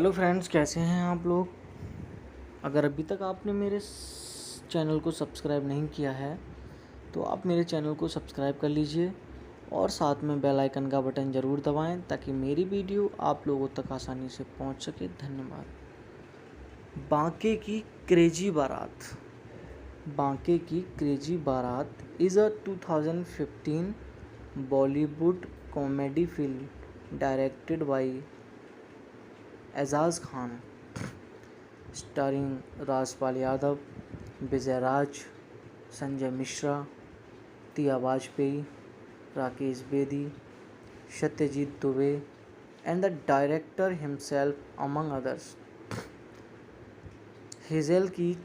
Hello friends, कैसे हैं आप लोग। अगर अभी तक आपने मेरे चैनल को सब्सक्राइब नहीं किया है तो आप मेरे चैनल को सब्सक्राइब कर लीजिए और साथ में बेल आइकन का बटन ज़रूर दबाएं ताकि मेरी वीडियो आप लोगों तक आसानी से पहुंच सके। धन्यवाद। बांके की क्रेजी बारात। बांके Ki crazy Baraat is a 2015 Bollywood comedy film directed by Ejaz Khan, starring Rajpal Yadav, Vijay Raj, Sanjay Mishra, Dia Vajpayee, Rakesh Bedi, Satyajit Dubey, and the director himself, among others. Hazel Key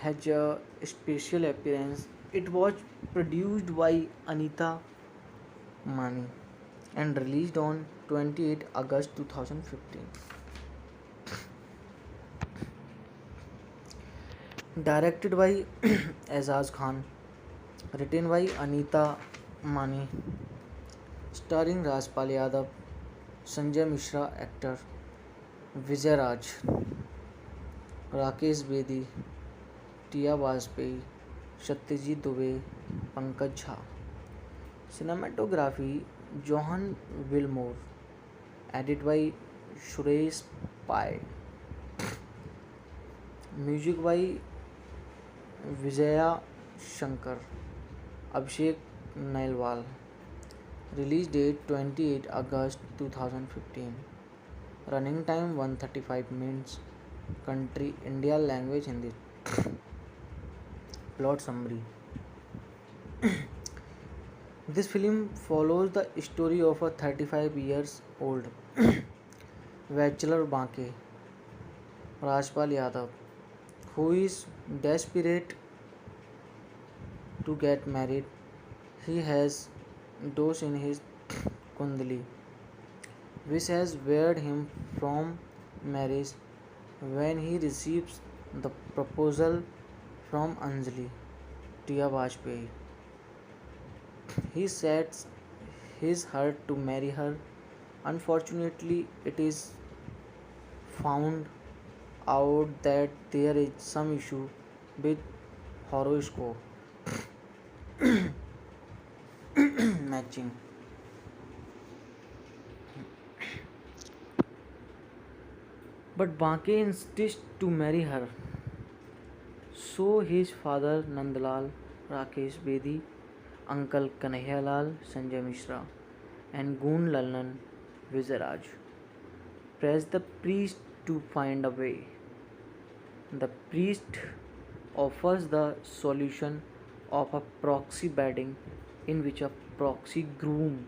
had a special appearance. It was produced by Anita Mani and released on 28 August 2015. Directed by Azaz Khan, written by Anita Mani, starring Rajpal Yadav, Sanjay Mishra actor, Vijay Raj, Rakesh Bedi, Tia Vajpayee, Satyajit Dubey, Pankaj Jha. Cinematography Johan Wilmore, edit by Suresh Pai, music by Vijaya Shankar, Abhishek Nailwal. Release date 28 August 2015। Running time 135 minutes. Country India, language Hindi. Plot summary. This film follows the story of a 35 years old bachelor Banke, Rajpal Yadav, who is desperate to get married. He has dosh in his kundali which has barred him from marriage. When he receives the proposal from Anjali, Tia Vajpayee, he sets his heart to marry her. Unfortunately, it is found out that there is some issue with horoscope matching. But Banke insists to marry her. So his father Nandlal, Rakesh Bedi, uncle Kanhaiyalal, Sanjay Mishra, and Goon Lallan, Vijayaraj press the priest to find a way. The priest offers the solution of a proxy wedding in which a proxy groom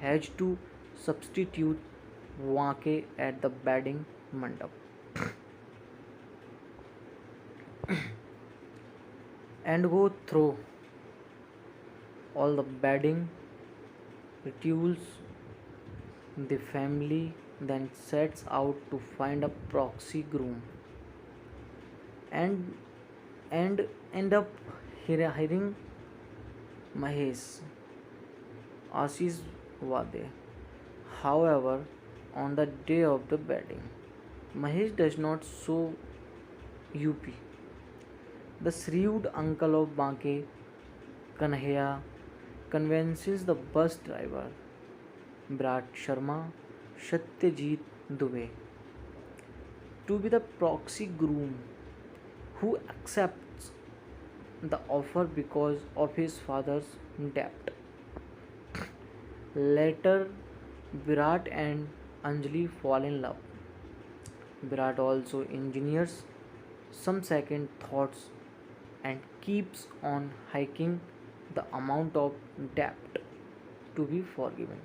has to substitute Banke at the wedding mandap and go through all the wedding rituals. The family then sets out to find a proxy groom and end up hiring Mahesh Ashish Wade. However, on the day of the wedding, Mahesh does not show up. The shrewd uncle of Banke, Kanhaiya, convinces the bus driver, Virat Sharma, Satyajit Dubey, to be the proxy groom, who accepts the offer because of his father's debt. Later, Virat and Anjali fall in love. Virat also engineers some second thoughts and keeps on hiking the amount of debt to be forgiven.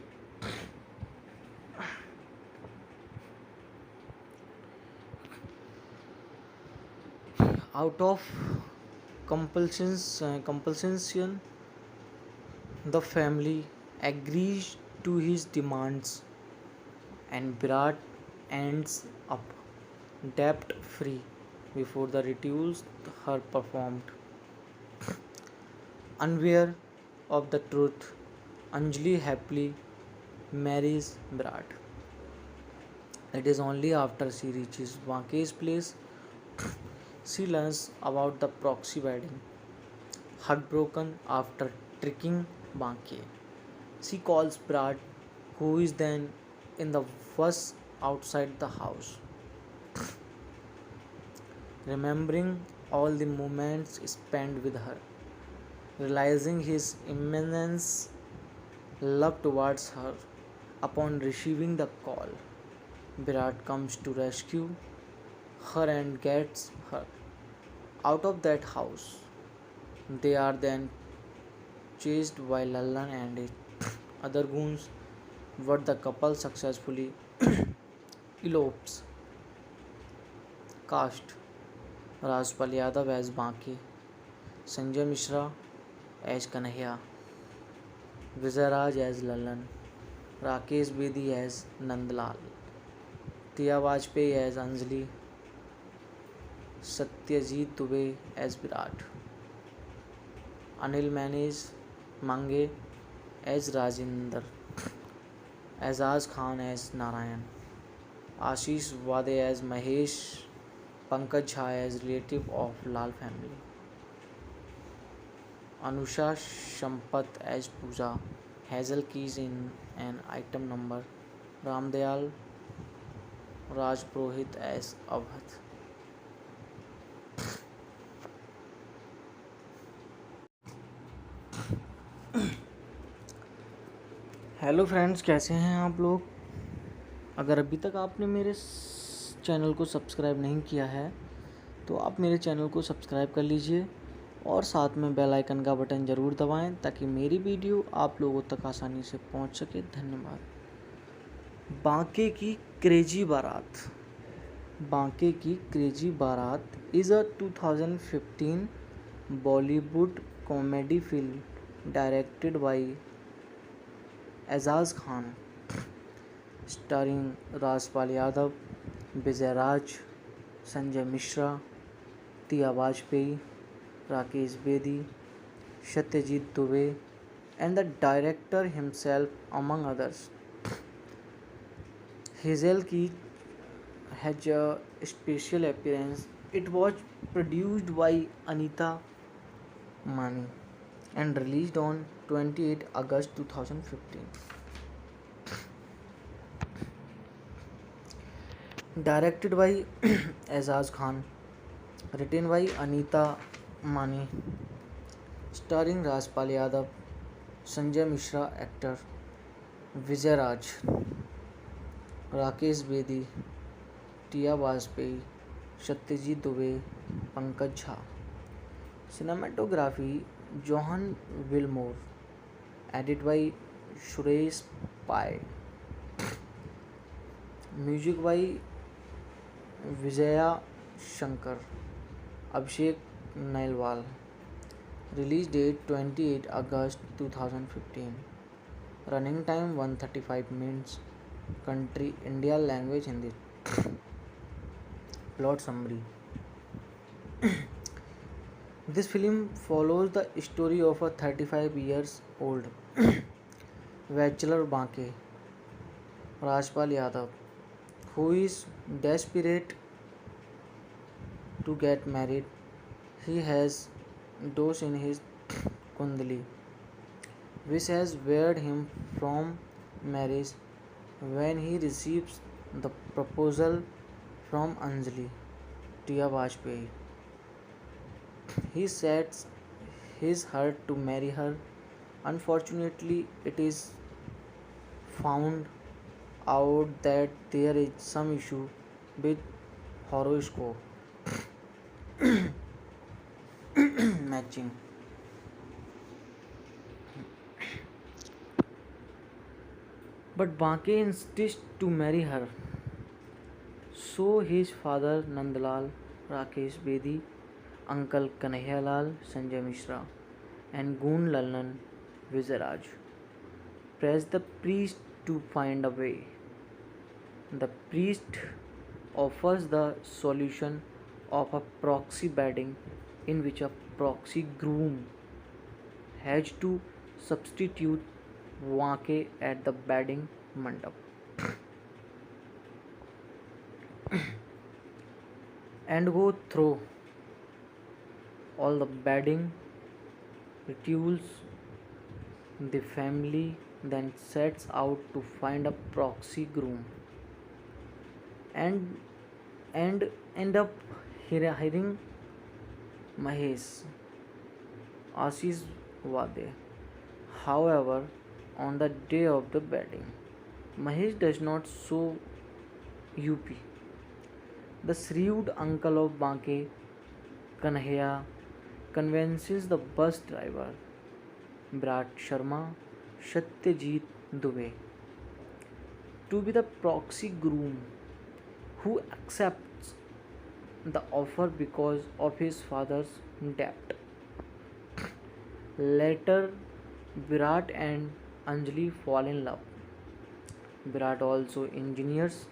Out of compulsion, the family agrees to his demands and Virat ends up debt free before the rituals are performed. Unaware of the truth, Anjali happily marries Virat. It is only after she reaches Banke's place she learns about the proxy wedding. Heartbroken after tricking Banke, she calls Brad, who is then in the bus outside the house, remembering all the moments spent with her, realizing his immense love towards her. Upon receiving the call, Virat comes to rescue her and gets her out of that house. They are then chased by Lallan and his other goons, but the couple successfully elopes. Cast: Rajpal Yadav as Banke, Sanjay Mishra as Kanhaiya, Vijay as Lallan, Rakesh Bedi as Nandlal, Tia Vajpayee as Anjali, Satyajit Dubey as Virat, Anil Mange as Rajinder, Azaz Khan as Narayan, Ashish Wade as Mahesh, Pankaj Jha as relative of Lal family, Anusha Sampath as Pooja, Hazel Keys in an item number, Ramdayal Rajpurohit as Avadh. Hello friends, कैसे हैं आप लोग। अगर अभी तक आपने मेरे channel को सब्सक्राइब नहीं किया है तो आप मेरे चैनल को सब्सक्राइब कर लीजिए और साथ में बेल आइकन का बटन ज़रूर दबाएं ताकि मेरी वीडियो आप लोगों तक आसानी से पहुंच सके। धन्यवाद। बांके की क्रेजी बारात। बांके Ki crazy Baraat is a 2015 Bollywood comedy film directed by Ejaz Khan, starring Rajpal Yadav, Vijay Raj, Sanjay Mishra, Tia Vajpayee, Rakesh Bedi, Satyajit Dubey, and the director himself, among others. Hazel Key had a special appearance. It was produced by Anita Mani and released on 28 August 2015. Directed by Azaz Khan, written by Anita Mani, starring Rajpal Yadav, Sanjay Mishra actor, Vijay Raj, Rakesh Bedi, Tia Vajpayee, Satyajit Dubey, Pankaj Jha. Cinematography Johan Wilmore, edited by Suresh Pai. Music by Vijaya Shankar, Abhishek Nailwal. Release date 28 August 2015. Running time 135 minutes. Country India. Language Hindi. Plot summary. This film follows the story of a 35 years old bachelor Banke, Rajpal Yadav, who is desperate to get married. He has dosh in his kundali, which has barred him from marriage. When he receives the proposal from Anjali, Tia Vajpayee, he sets his heart to marry her. Unfortunately, it is found out that there is some issue with horoscope matching. But Banke insists to marry her. So his father Nandlal, Rakesh Bedi, uncle Kanhaiya Lal, Sanjay Mishra, and Goon Lallan, Vizaraj press the priest to find a way. The priest offers the solution of a proxy wedding in which a proxy groom has to substitute Banke at the wedding mandap. and go through all the bedding rituals. The family then sets out to find a proxy groom and end up hiring Mahesh Ashish Wade. However, on the day of the wedding, Mahesh does not show UP. The shrewd uncle of Banke, Kanhaiya, convinces the bus driver, Virat Sharma, Satyajit Dubey, to be the proxy groom, who accepts the offer because of his father's debt. Later, Virat and Anjali fall in love. Virat also engineers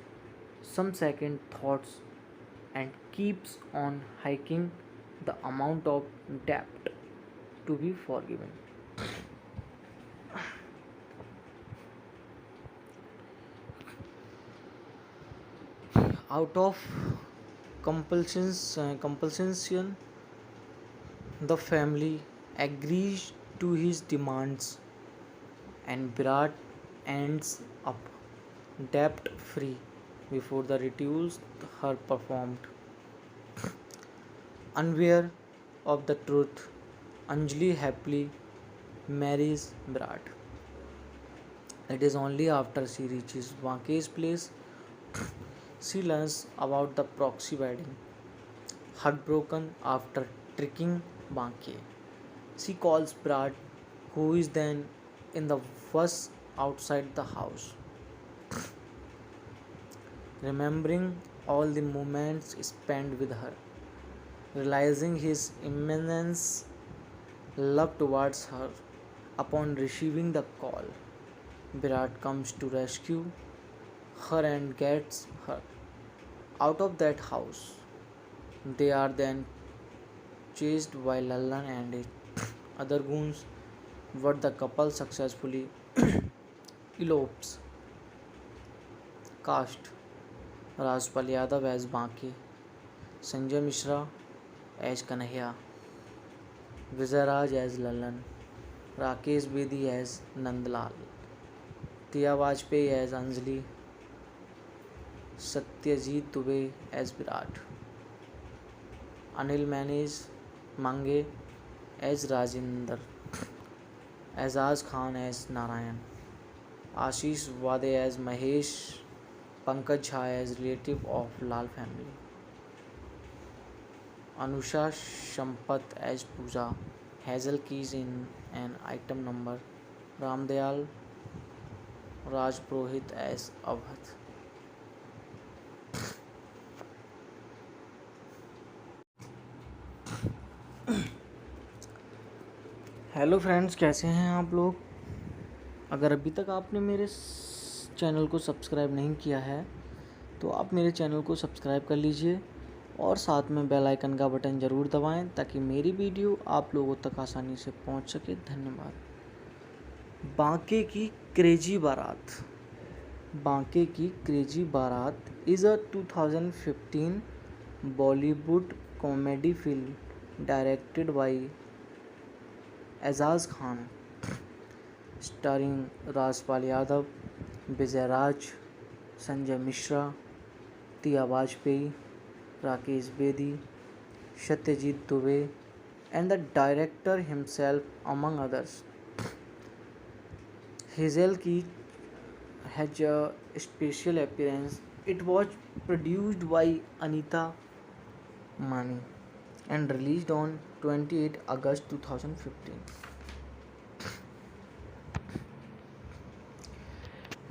some second thoughts and keeps on hiking the amount of debt to be forgiven. Out of compulsion, the family agrees to his demands and Virat ends up debt free before the rituals are performed. Unaware of the truth, Anjali happily marries Virat. It is only after she reaches Vanke's place she learns about the proxy wedding. Heartbroken after tricking Vanke, she calls Virat, who is then in the bus outside the house, remembering all the moments spent with her, realizing his immense love towards her. Upon receiving the call, Virat comes to rescue her and gets her out of that house. They are then chased by Lallan and his other goons, but the couple successfully elopes. Cast: Rajpal Yadav as Banke, Sanjay Mishra as Kanhaiya, Vijay Raj as Lallan, Rakesh Bedi as Nandlal, Tia Vajpayee as Anjali, Satyajit Dubey as Virat, Anil Mange as Rajinder, Azaz Khan as Narayan, Ashish Wade as Mahesh, Pankaj Jha as relative of Lal family, Anusha Sampath as Pooja, Hazel Keys in an item number, Ramdayal Rajpurohit as Avadh. Hello friends, कैसे हैं आप लोग। अगर अभी तक आपने मेरे channel को सब्सक्राइब नहीं किया है तो आप मेरे चैनल को सब्सक्राइब कर लीजिए और साथ में बेल आइकन का बटन ज़रूर दबाएं ताकि मेरी वीडियो आप लोगों तक आसानी से पहुंच सके। धन्यवाद। बांके की क्रेजी बारात। बांके Ki crazy Baraat is a 2015 Bollywood comedy film directed by Ejaz Khan, starring Rajpal Yadav, Vijay Raj, Sanjay Mishra, tia Vajpayee, Rakesh Bedi, Satyajit Dubey, and the director himself, among others. Hazel Key has a special appearance. It was produced by Anita Mani and released on 28 August 2015.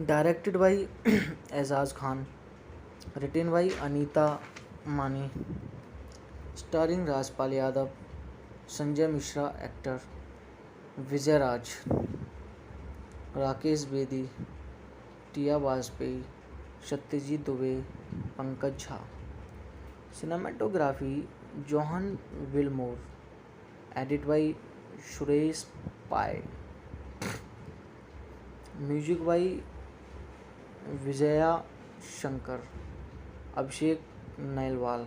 Directed by Azaz Khan, written by Anita Mani, starring Rajpal Yadav, Sanjay Mishra actor, Vijay Raj, Rakesh Bedi, tia Vajpayee, Satyajit Dubey, Pankaj Jha. Cinematography Johan Wilmore, edited by Suresh Pai. Music by Vijaya Shankar, Abhishek Nailwal.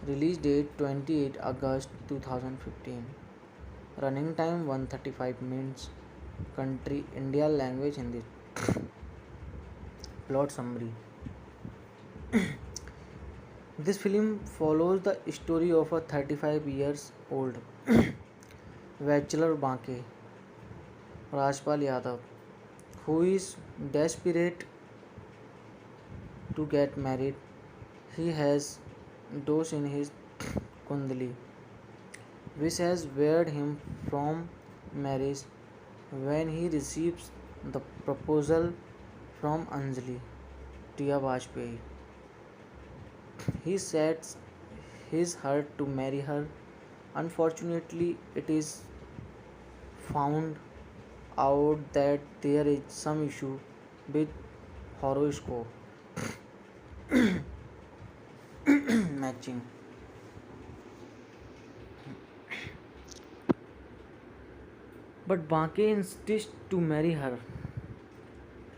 Release date 28 August 2015. Running time 135 minutes. Country India. Language Hindi. Plot summary. This film follows the story of a 35 years old bachelor Banke, Rajpal Yadav, who is desperate to get married. He has dosh in his kundali, which has barred him from marriage. When he receives the proposal from Anjali Tia Vajpayee, he sets his heart to marry her. Unfortunately, it is found out that there is some issue with horoscope matching. But Banke insists to marry her.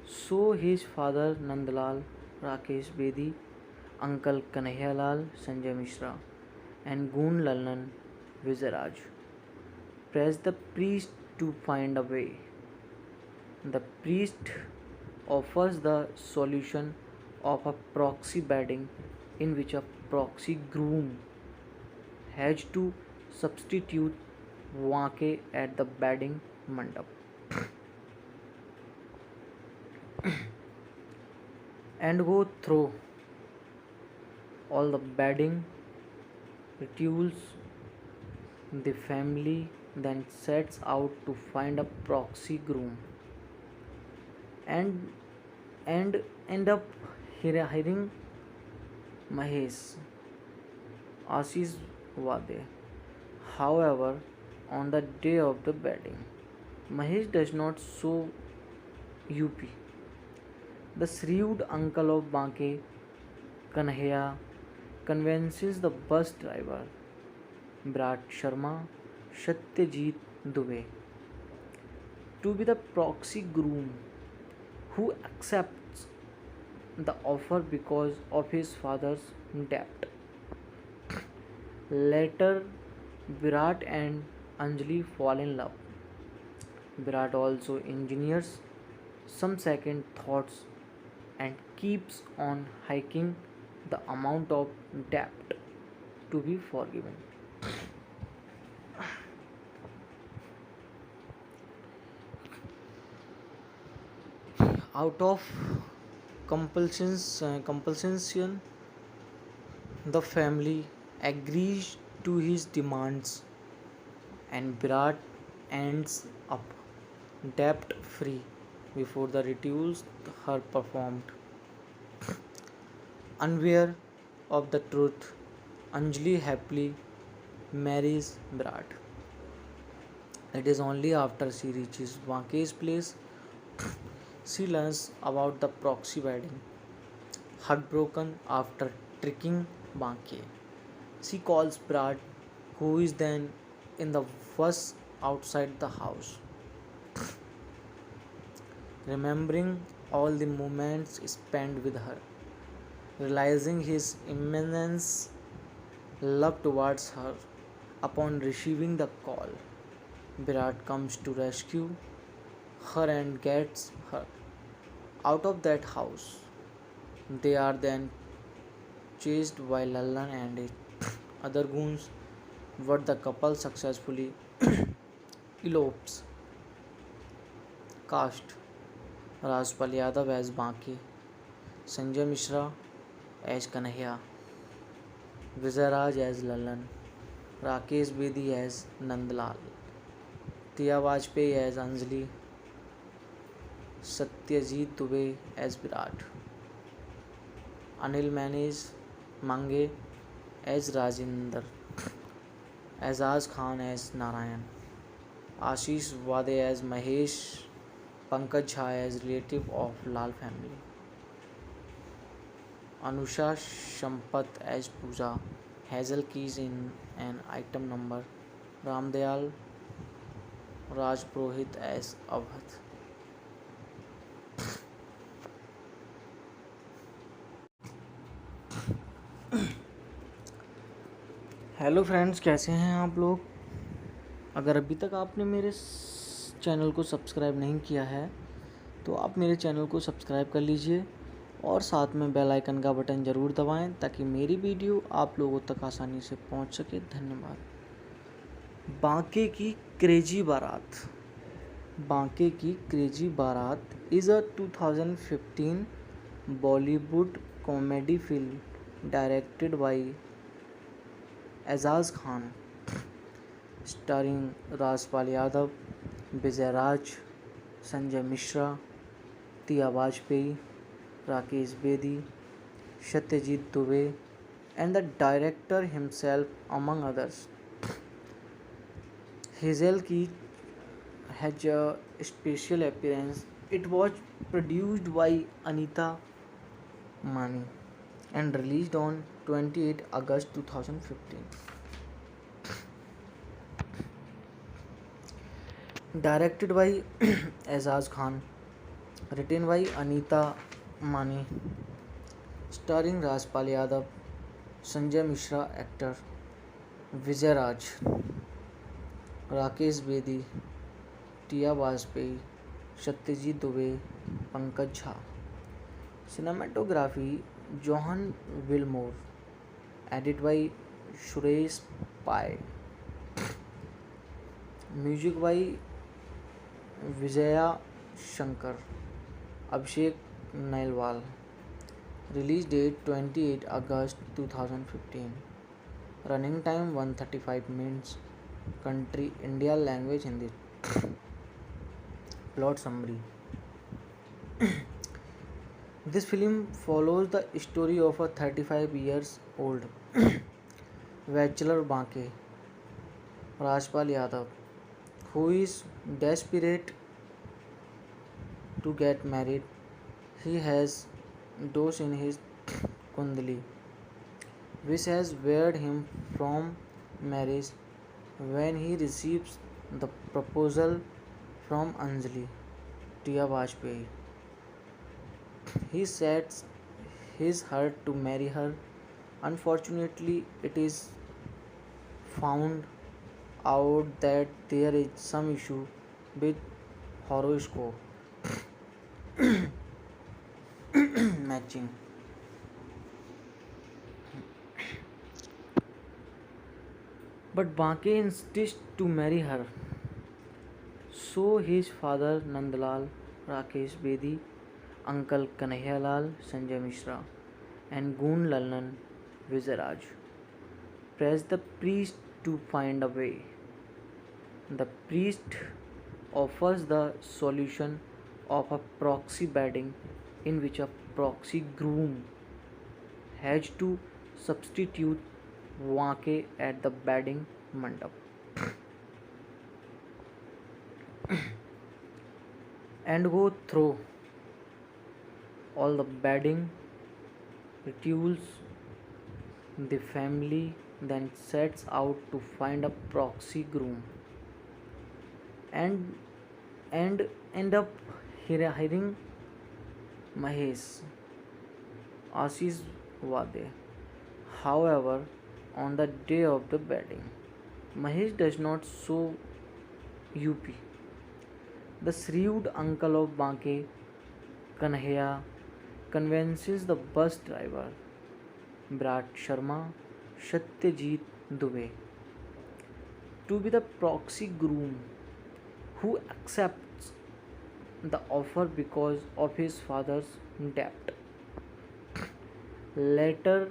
So his father Nandlal, Rakesh Bedi, uncle Kanhaiyalal, Sanjay Mishra, and Goon Lalan Vizaraj press the priest to find a way. The priest offers the solution of a proxy wedding in which a proxy groom has to substitute Wake at the wedding mandap and go through all the wedding rituals. The family then sets out to find a proxy groom and end up hiring Mahesh Ashish Wade. However, on the day of the wedding, Mahesh does not show UP. The shrewd uncle of Banke, Kanhaiya, convinces the bus driver, Virat Sharma, Satyajit Dubey, to be the proxy groom, who accepts the offer because of his father's debt. Later, Virat and Anjali fall in love. Virat also engineers some second thoughts and keeps on hiking the amount of debt to be forgiven. Out of compulsion, the family agrees to his demands and Virat ends up debt free before the rituals are performed. Unaware of the truth, Anjali happily marries Virat. It is only after she reaches Vanke's place she learns about the proxy wedding. Heartbroken after tricking Banke, she calls Brad, who is then in the bus outside the house, remembering all the moments spent with her, realizing his immense love towards her. Upon receiving the call, Virat comes to rescue her and gets her out of that house. They are then chased by Lallan and his other goons, but the couple successfully elopes. Cast: Rajpal Yadav as Baki, Sanjay Mishra as Kanhaiya, Vizaraj as Lallan, Rakesh Bedi as Nandlal, Tia Vajpayee as Anjali, Satyajit Dubey as Virat, Anil Mange as Rajinder, Azaz Khan as Narayan, Ashish Wade as Mahesh, Pankaj Jha as relative of Lal family, Anusha Sampath as Pooja, Hazel Keys in an item number, Ramdayal Rajpurohit as Avadh. Hello friends, कैसे हैं आप लोग। अगर अभी तक आपने मेरे channel को सब्सक्राइब नहीं किया है तो आप मेरे चैनल को सब्सक्राइब कर लीजिए और साथ में बेल आइकन का बटन ज़रूर दबाएं ताकि मेरी वीडियो आप लोगों तक आसानी से पहुंच सके। धन्यवाद। बांके की क्रेजी बारात। बांके Ki crazy Baraat is a 2015 Bollywood comedy film directed by Ejaz Khan, starring Rajpal Yadav, Vijay Raj, Sanjay Mishra, Tia Vajpayee, Rakesh Bedi, Satyajit Dubey, and the director himself, among others. Hazel Key had a special appearance. It was produced by Anita Mani and released on 28 August 2015. Directed by Azaz Khan, written by Anita Mani, starring Rajpal Yadav, Sanjay Mishra actor, Vijay Raj, Rakesh Bedi, Tia Vajpayee, Satyajit Dubey, Pankaj Jha. Cinematography Johan Wilmore, edit by Suresh Pai, music by Vijaya Shankar, Abhishek Nailwal. Release date 28 August 2015। Running time 135 minutes. Country India, language Hindi. Plot summary. This film follows the story of a 35 years old bachelor Banke, Rajpal Yadav, who is desperate to get married. He has dosh in his kundali which has barred him from marriage. When he receives the proposal from Anjali, Tia Vajpayee, he sets his heart to marry her. Unfortunately, it is found out that there is some issue with horoscope matching. But Banke insists to marry her. So his father Nandlal, Rakesh Bedi, uncle Kanhaiya Lal, Sanjay Mishra, and Goon Lalan Vizaraj press the priest to find a way. The priest offers the solution of a proxy wedding in which a proxy groom has to substitute Banke at the wedding mandap and go through all the wedding rituals. The family then sets out to find a proxy groom and end up hiring Mahesh Ashish Wade. However, on the day of the wedding, Mahesh does not show UP. The shrewd uncle of Banke, Kanhaiya, convinces the bus driver, Virat Sharma, Satyajit Dubey, to be the proxy groom, who accepts the offer because of his father's debt. Later,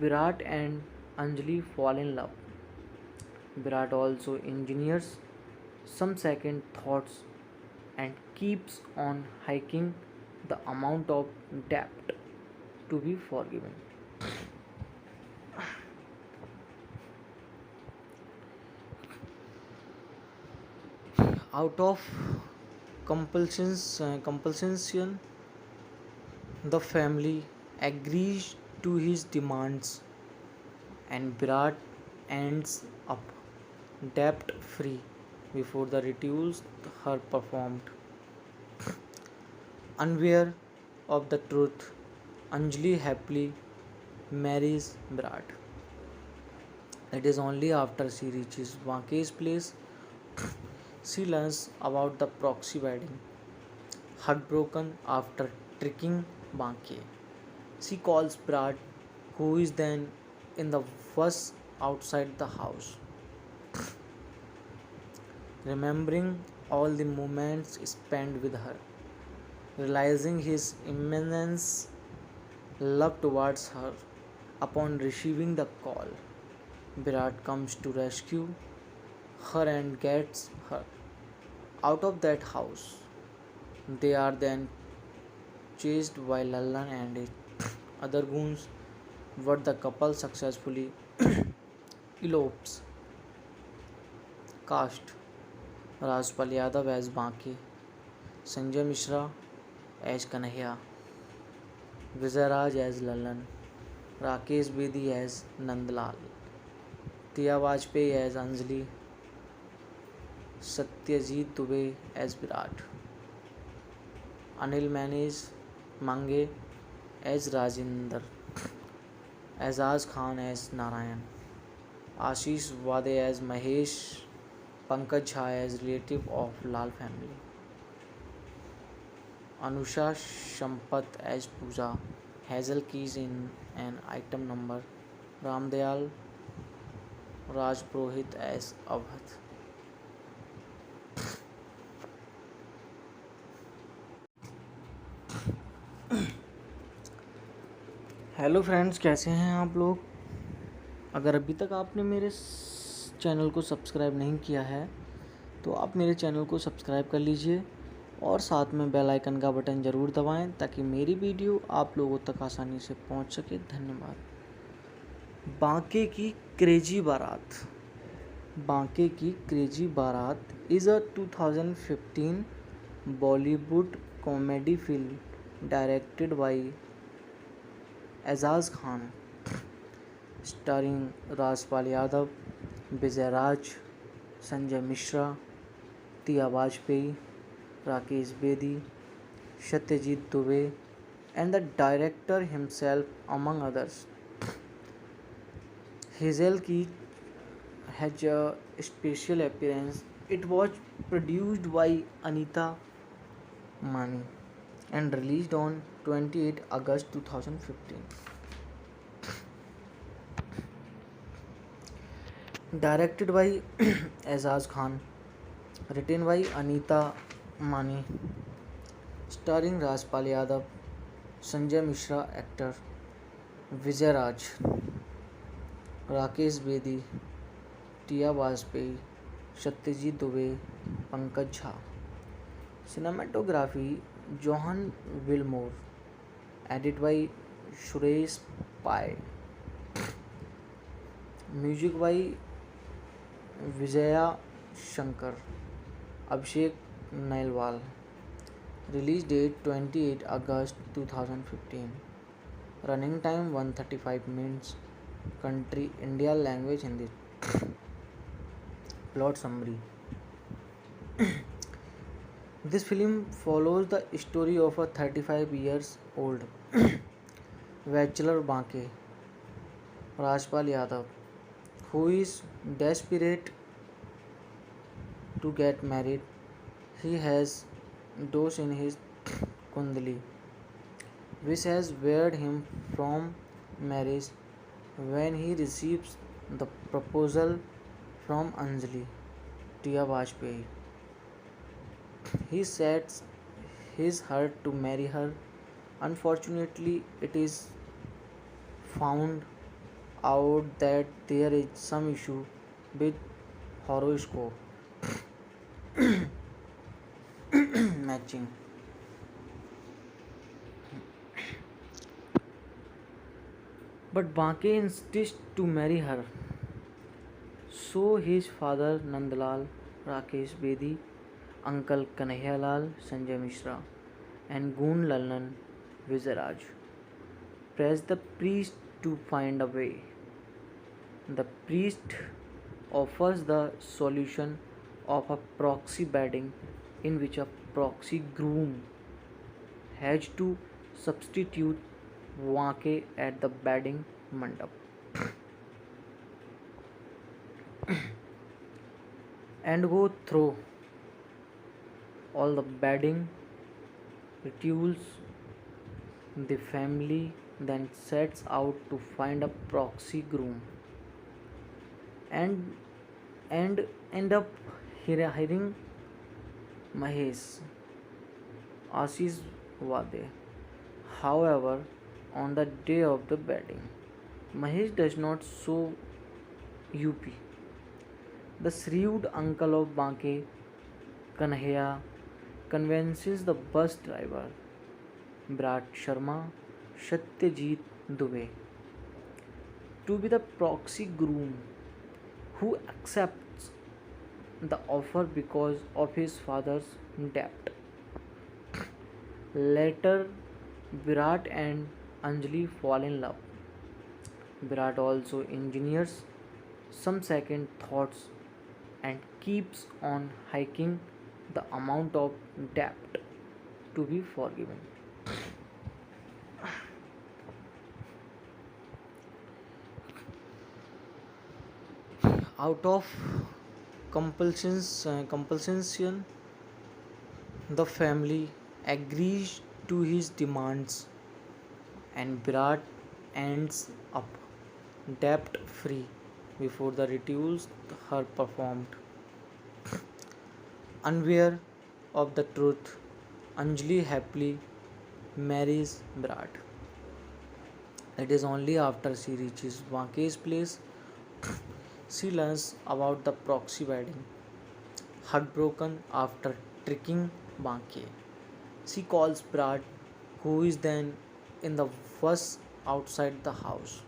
Virat and Anjali fall in love. Virat also engineers some second thoughts and keeps on hiking the amount of debt to be forgiven. Out of compulsion, the family agrees to his demands and Virat ends up debt free before the rituals are performed. Unaware of the truth, Anjali happily marries Virat. It is only after she reaches Banke's place she learns about the proxy wedding. Heartbroken after tricking Banke, she calls Brad, who is then in the bus outside the house, remembering all the moments spent with her, realizing his immense love towards her. Upon receiving the call, Virat comes to rescue her and gets her out of that house. They are then chased by Lallan and his other goons, but the couple successfully elopes. Cast: Rajpal Yadav as Banke, Sanjay Mishra as Kanhaiya, Vijay as Lallan, Rakesh Bedi as Nandlal, Tia Vajpayee as Anjali, Satyajit Dubey as Virat, Anil Mange as Rajinder, Azaz Khan as Narayan, Ashish Wade as Mahesh, Pankaj Jha as relative of Lal family, Anusha Sampath as Pooja, Hazel Keys in an item number, Ramdayal Rajpurohit as Avadh. Hello friends, कैसे हैं आप लोग। अगर अभी तक आपने मेरे channel को सब्सक्राइब नहीं किया है तो आप मेरे चैनल को सब्सक्राइब कर लीजिए और साथ में बेल आइकन का बटन ज़रूर दबाएं ताकि मेरी वीडियो आप लोगों तक आसानी से पहुंच सके। धन्यवाद। बांके की क्रेजी बारात। बांके Ki crazy Baraat is a 2015 Bollywood comedy film directed by Ejaz Khan, starring Rajpal Yadav, Vijay Raj, Sanjay Mishra, tia Vajpayee, Rakesh Bedi, Satyajit Dubey, and the director himself, among others. Hazel Key has a special appearance. It was produced by Anita Mani and released on 28 August 2015. Directed by Azaz Khan, written by Anita Mani, starring Rajpal Yadav, Sanjay Mishra actor, Vijay Raj, Rakesh Bedi, tia Vajpayee, Satyajit Dubey, Pankaj Jha. Cinematography Johan Wilmore, edited by Suresh Pai. Music by Vijaya Shankar, Abhishek Nailwal. Release date 28 August 2015. Running time 135 minutes. Country India. Language Hindi. Plot summary. This film follows the story of a 35 years old bachelor Banke, Rajpal Yadav, who is desperate to get married. He has dosh in his kundali, which has barred him from marriage. When he receives the proposal from Anjali, tia Vajpayee, he sets his heart to marry her. Unfortunately, it is found out that there is some issue with horoscope matching. But Banke insists to marry her. So his father Nandlal, Rakesh Bedi, uncle Kanhaiya Lal, Sanjay Mishra, and Goon Lallan, Vijay press the priest to find a way. The priest offers the solution of a proxy wedding in which a proxy groom has to substitute Banke at the wedding mandap. and go through all the bedding rituals. The family then sets out to find a proxy groom and end up hiring Mahesh Ashish Wade. However, on the day of the wedding, Mahesh does not show UP. The shrewd uncle of Banke, Kanhaiya, convinces the bus driver, Virat Sharma, Satyajit Dubey, to be the proxy groom, who accepts the offer because of his father's debt. Later, Virat and Anjali fall in love. Virat also engineers some second thoughts and keeps on hiking the amount of debt to be forgiven. Out of compulsion, the family agrees to his demands and Virat ends up debt free before the rituals are performed. Unaware of the truth, Anjali happily marries Virat. It is only after she reaches Vanke's place she learns about the proxy wedding. Heartbroken after tricking Vanke, she calls Virat, who is then in the bus outside the house,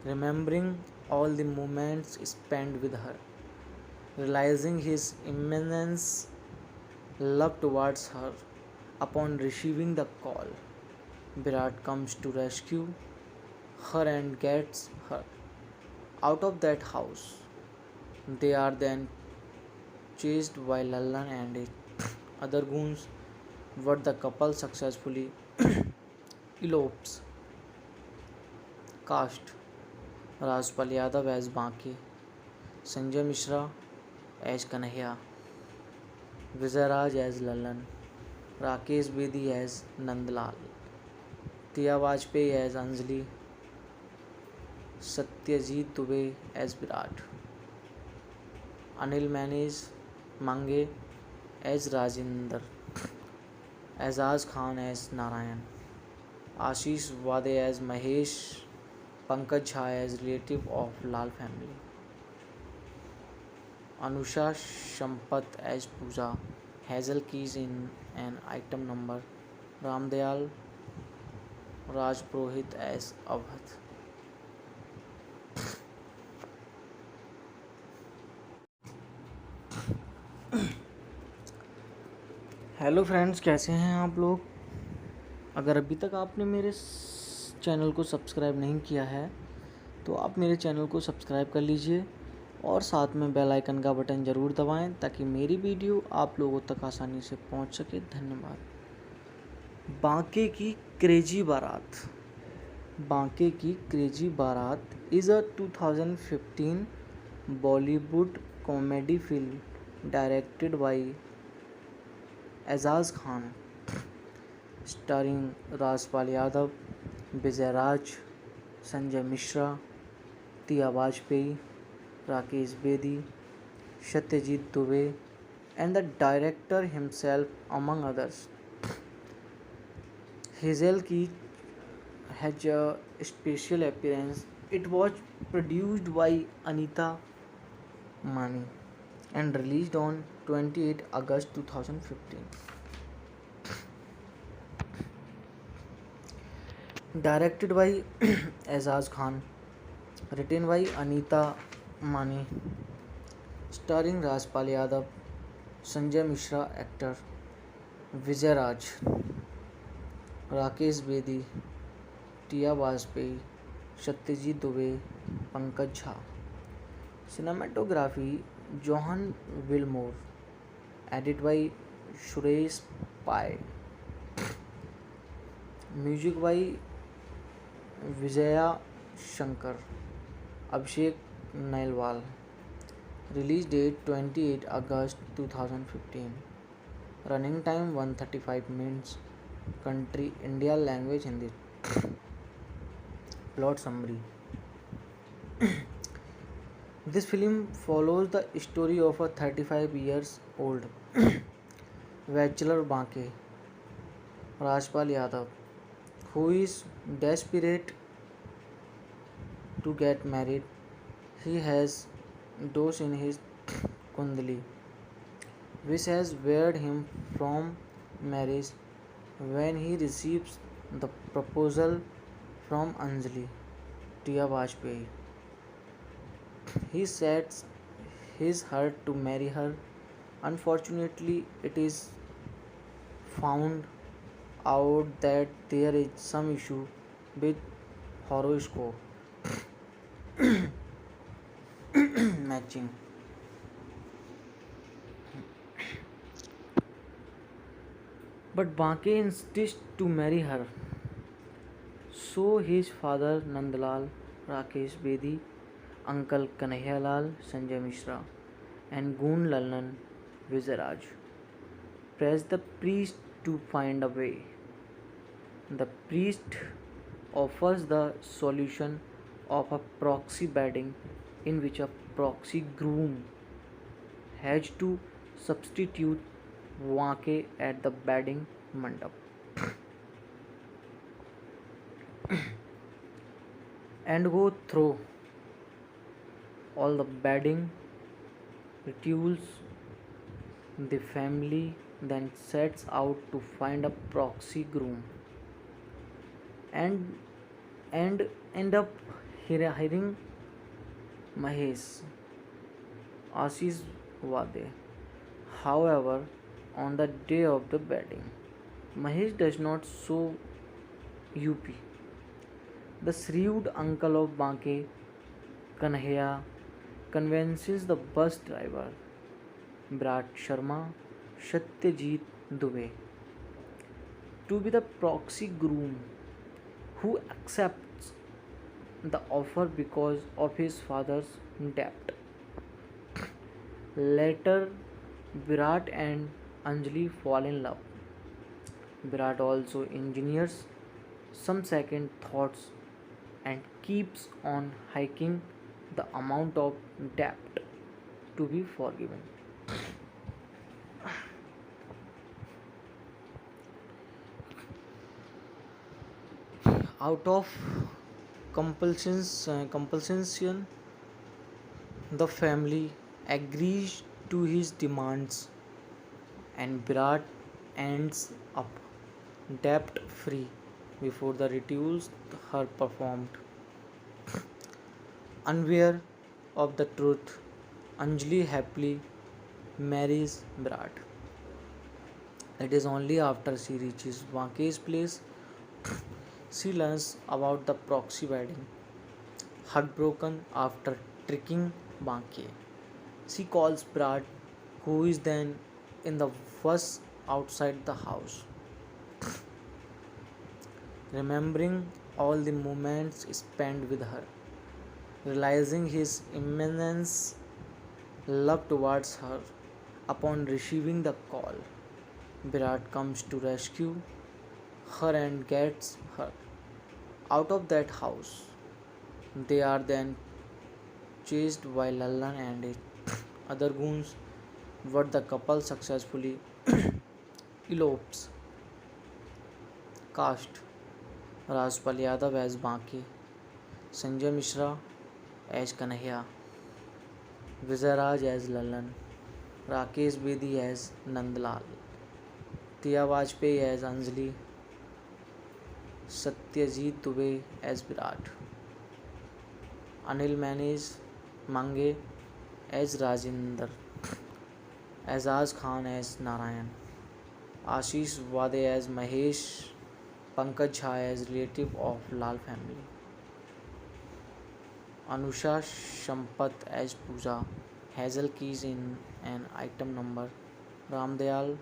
remembering all the moments spent with her, realizing his immense love towards her. Upon receiving the call, Virat comes to rescue her and gets her out of that house. They are then chased by Lallan and his other goons, but the couple successfully elopes. Cast: Rajpal Yadav as Baki, Sanjay Mishra as Kanhaiya, Vijay Raj as Lallan, Rakesh Bedi as Nandlal, Tia Vajpayee as Anjali, Satyajit Dubey as Virat, Anil Mange as Rajinder, Azaz Khan as Narayan, Ashish Wade as Mahesh, Pankaj Jha as relative of Lal family, Anusha Sampath as Pooja, Hazel Keys in an item number, Ramdayal Rajpurohit as Avadh. Hello friends, कैसे हैं आप लोग। अगर अभी तक आपने मेरे channel को सब्सक्राइब नहीं किया है तो आप मेरे चैनल को सब्सक्राइब कर लीजिए और साथ में बेल आइकन का बटन ज़रूर दबाएं ताकि मेरी वीडियो आप लोगों तक आसानी से पहुंच सके। धन्यवाद। बांके की क्रेजी बारात। बांके Ki crazy Baraat is a 2015 Bollywood comedy film directed by Ejaz Khan, starring Rajpal Yadav, Vijay Raj, Sanjay Mishra, Tia Vajpayee, Rakesh Bedi, Satyajit Dubey, and the director himself, among others. Hazel Key has a special appearance. It was produced by Anita Mani and released on 28 August 2015. Directed by Azaz Khan, written by Anita Mani, starring Rajpal Yadav, Sanjay Mishra actor, Vijay Raj, Rakesh Bedi, Tia Vajpayee, Satyajit Dubey, Pankaj Jha. Cinematography Johan Wilmore, edited by Suresh Pai. Music by Vijaya Shankar, Abhishek Nailwal. Release date 28 August 2015. Running time 135 minutes. Country India. Language Hindi. Plot summary. This film follows the story of a 35 years old bachelor Banke Rajpal Yadav, who is desperate to get married. He has dosh in his kundali, which has barred him from marriage. When he receives the proposal from Anjali Tia Vajpayee, he sets his heart to marry her. Unfortunately, it is found out that there is some issue with horoscope matching. But Banke insists to marry her. So his father Nandlal, Rakesh Bedi, uncle Kanhaiyalal, Sanjay Mishra, and Goon Lalan Vizaraj press the priest to find a way. The priest offers the solution of a proxy wedding in which a proxy groom has to substitute Wake at the wedding mandap and go through all the wedding rituals. The family then sets out to find a proxy groom and end up hiring Mahesh Ashish Wade. However, on the day of the wedding, Mahesh does not show UP. The shrewd uncle of Banke, Kanhaiya, convinces the bus driver, Virat Sharma, Satyajit Dubey, to be the proxy groom, who accepts the offer because of his father's debt. Later, Virat and Anjali fall in love. Virat also engineers some second thoughts and keeps on hiking the amount of debt to be forgiven. Out of compulsion, the family agrees to his demands and Virat ends up debt free before the rituals are performed. Unaware of the truth, Anjali happily marries Virat. It is only after she reaches Vanke's place she learns about the proxy wedding. Heartbroken after tricking Banke, she calls Brad, who is then in the bus outside the house, remembering all the moments spent with her, realizing his immense love towards her. Upon receiving the call, Virat comes to rescue her and gets her out of that house. They are then chased by Lallan and his other goons, but the couple successfully elopes. Cast Rajpal Yadav as Baki, Sanjay Mishra as Kanhaiya, Vizaraj as Lallan, Rakesh Bedi as Nandlal, Tia Vajpayee as Anjali, Satyajit Dubey as Virat, Anil Mange as Rajinder, Azaz Khan as Narayan, Ashish Wade as Mahesh, Pankaj Jha as relative of Lal family, Anusha Sampath as Pooja, Hazel Keys in an item number, Ramdayal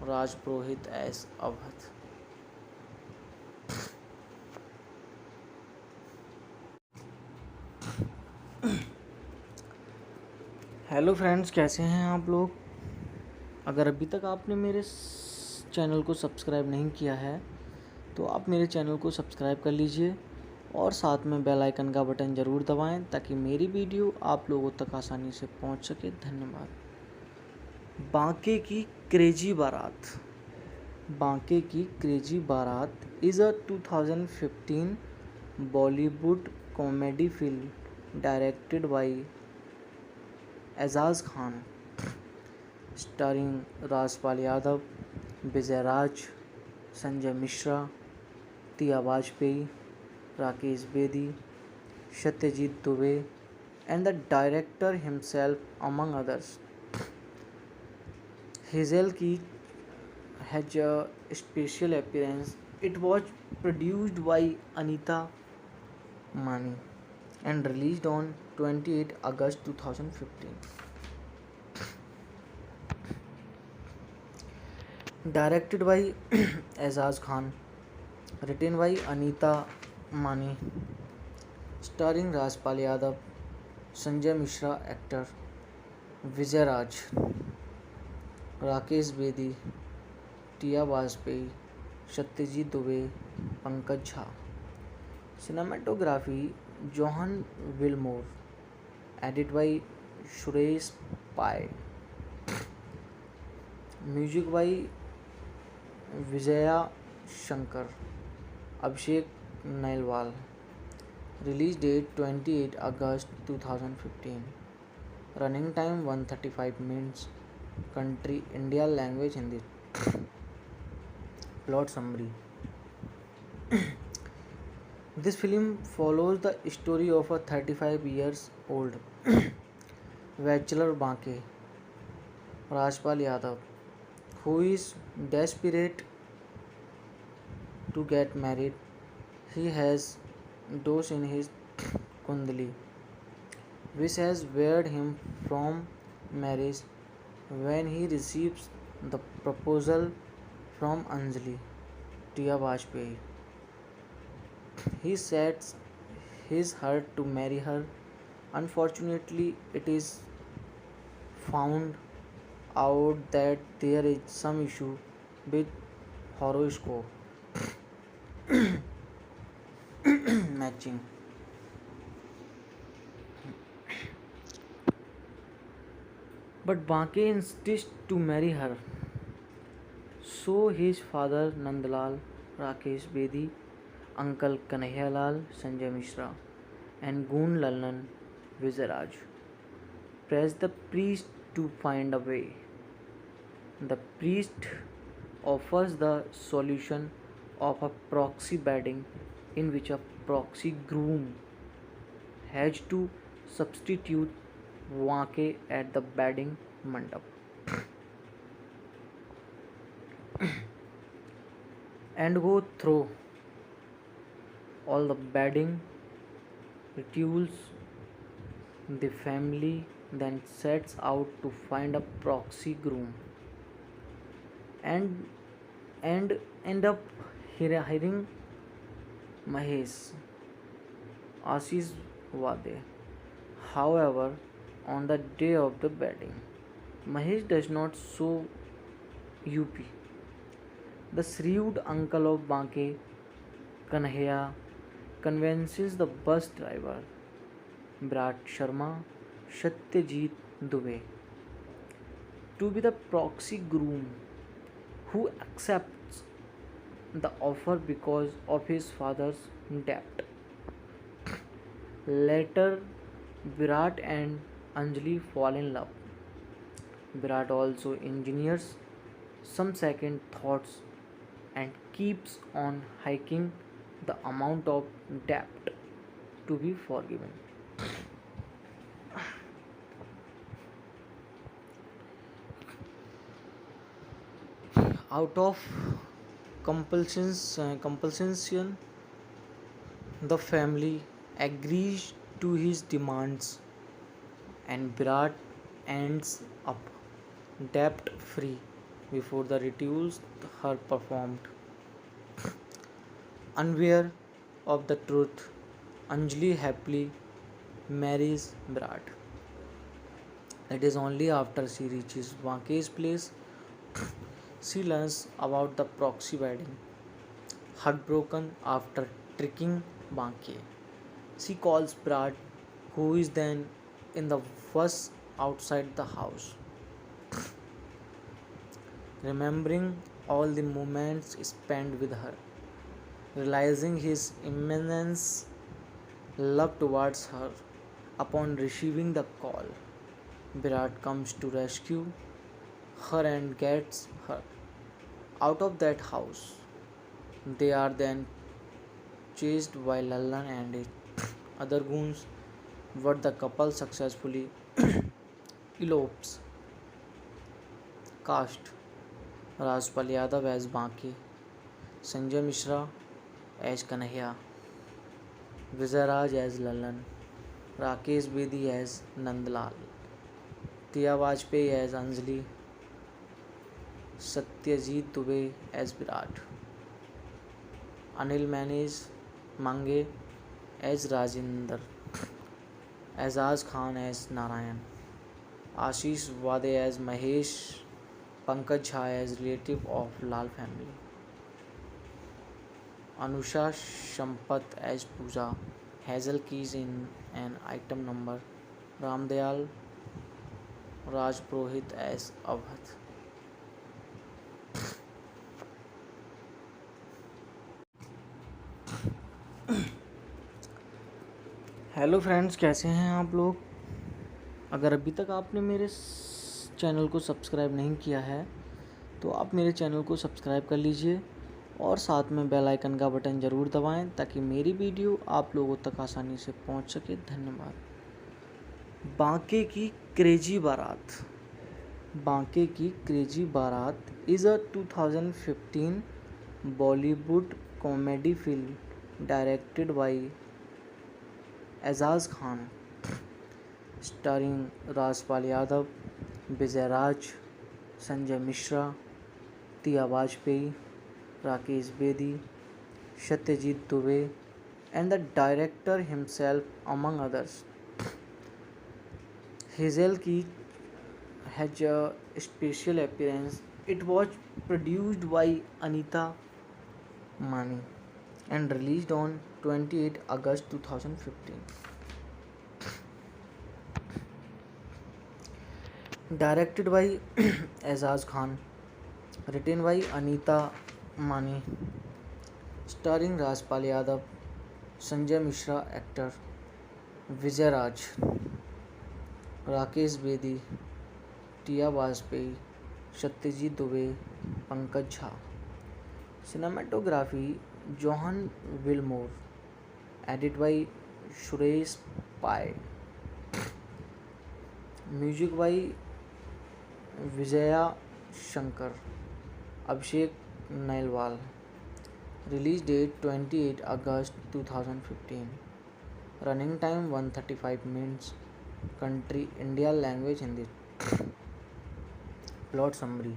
Rajpurohit as Avadh. Hello friends, कैसे हैं आप लोग। अगर अभी तक आपने मेरे channel को सब्सक्राइब नहीं किया है तो आप मेरे चैनल को सब्सक्राइब कर लीजिए और साथ में बेल आइकन का बटन ज़रूर दबाएं ताकि मेरी वीडियो आप लोगों तक आसानी से पहुंच सके। धन्यवाद। बांके की क्रेजी बारात। बांके Ki crazy Baraat is a 2015 Bollywood comedy film directed by Ejaz Khan, starring Rajpal Yadav, Vijay Raj, Sanjay Mishra, Tia Vajpayee, Rakesh Bedi, Satyajit Dubey, and the director himself among others. Hazel Key had a special appearance. It was produced by Anita Mani and released on 28 August 2015. Directed by Azaz Khan, written by Anita Mani, starring Rajpal Yadav, Sanjay Mishra actor, Vijay Raj, Rakesh Bedi, Tia Vajpayee, Satyajit Dubey, Pankaj Jha. Cinematography Johan Wilmore, edit by Suresh Pai, music by Vijaya Shankar, Abhishek Nailwal. Release date 28 August 2015। Running time 135 minutes. Country India, language Hindi. Plot summary. This film follows the story of a 35 years old bachelor Banke, Rajpal Yadav, who is desperate to get married. He has dosh in his kundali, which has barred him from marriage. When he receives the proposal from Anjali, Tia Vajpayee, he sets his heart to marry her. Unfortunately, it is found out that there is some issue with horoscope matching. But Banke insists to marry her. So his father Nandlal, Rakesh Bedi, uncle Kanhaiya Lal, Sanjay Mishra, and Goon Lalan Vizaraj press the priest to find a way. The priest offers the solution of a proxy wedding in which a proxy groom has to substitute Banke at the wedding mandap and go through all the wedding rituals. The family then sets out to find a proxy groom and end up hiring Mahesh Ashish Wade. However, on the day of the wedding, Mahesh does not show UP. The shrewd uncle of Banke, Kanhaiya, convinces the bus driver, Virat Sharma, Satyajit Dubey, to be the proxy groom, who accepts the offer because of his father's debt. Later, Virat and Anjali fall in love. Virat also engineers some second thoughts and keeps on hiking the amount of debt to be forgiven. Out of compulsion, the family agrees to his demands and Virat ends up debt free before the rituals are performed. Unaware of the truth, Anjali happily marries Virat. It is only after she reaches Banke's place she learns about the proxy wedding. Heartbroken after tricking Banke, she calls Brad, who is then in the bus outside the house, remembering all the moments spent with her, realizing his immense love towards her. Upon receiving the call, Virat comes to rescue her and gets her out of that house. They are then chased by Lallan and his other goons, but the couple successfully elopes. Cast: Rajpal Yadav as Banke, Sanjay Mishra as Kanhaiya, Vijay as Lallan, Rakesh Bedi as Nandlal, Tia Vajpayee as Anjali, Satyajit Dubey as Virat, Anil Mange as Rajinder, Azaz Khan as Narayan, Ashish Wade as Mahesh, Pankaj Jha as relative of Lal family, Anusha Sampath as Pooja, Hazel Keys in an item number, Ramdayal Rajpurohit as Avadh. Hello friends, कैसे हैं आप लोग। अगर अभी तक आपने मेरे channel को सब्सक्राइब नहीं किया है तो आप मेरे चैनल को सब्सक्राइब कर लीजिए और साथ में बेल आइकन का बटन ज़रूर दबाएं ताकि मेरी वीडियो आप लोगों तक आसानी से पहुंच सके। धन्यवाद। बांके की क्रेजी बारात। बांके Ki crazy Baraat is a 2015 Bollywood comedy film directed by Ejaz Khan, starring Rajpal Yadav, Vijay Raj, Sanjay Mishra, tia Vajpayee, Rakesh Bedi, Satyajit Dubey, and the director himself, among others. Hazel Key has a special appearance. It was produced by Anita Mani and released on 28 August 2015. Directed by Azaz Khan, written by Anita Mani, starring Rajpal Yadav, Sanjay Mishra actor, Vijay Raj, Rakesh Bedi, tia Vajpayee, Satyajit Dubey, Pankaj Jha. Cinematography Johan Wilmore, edited by Suresh Pai. Music by Vijaya Shankar, Abhishek Nailwal. Release date 28 August 2015. Running time 135 minutes. Country India. Language Hindi. Plot summary.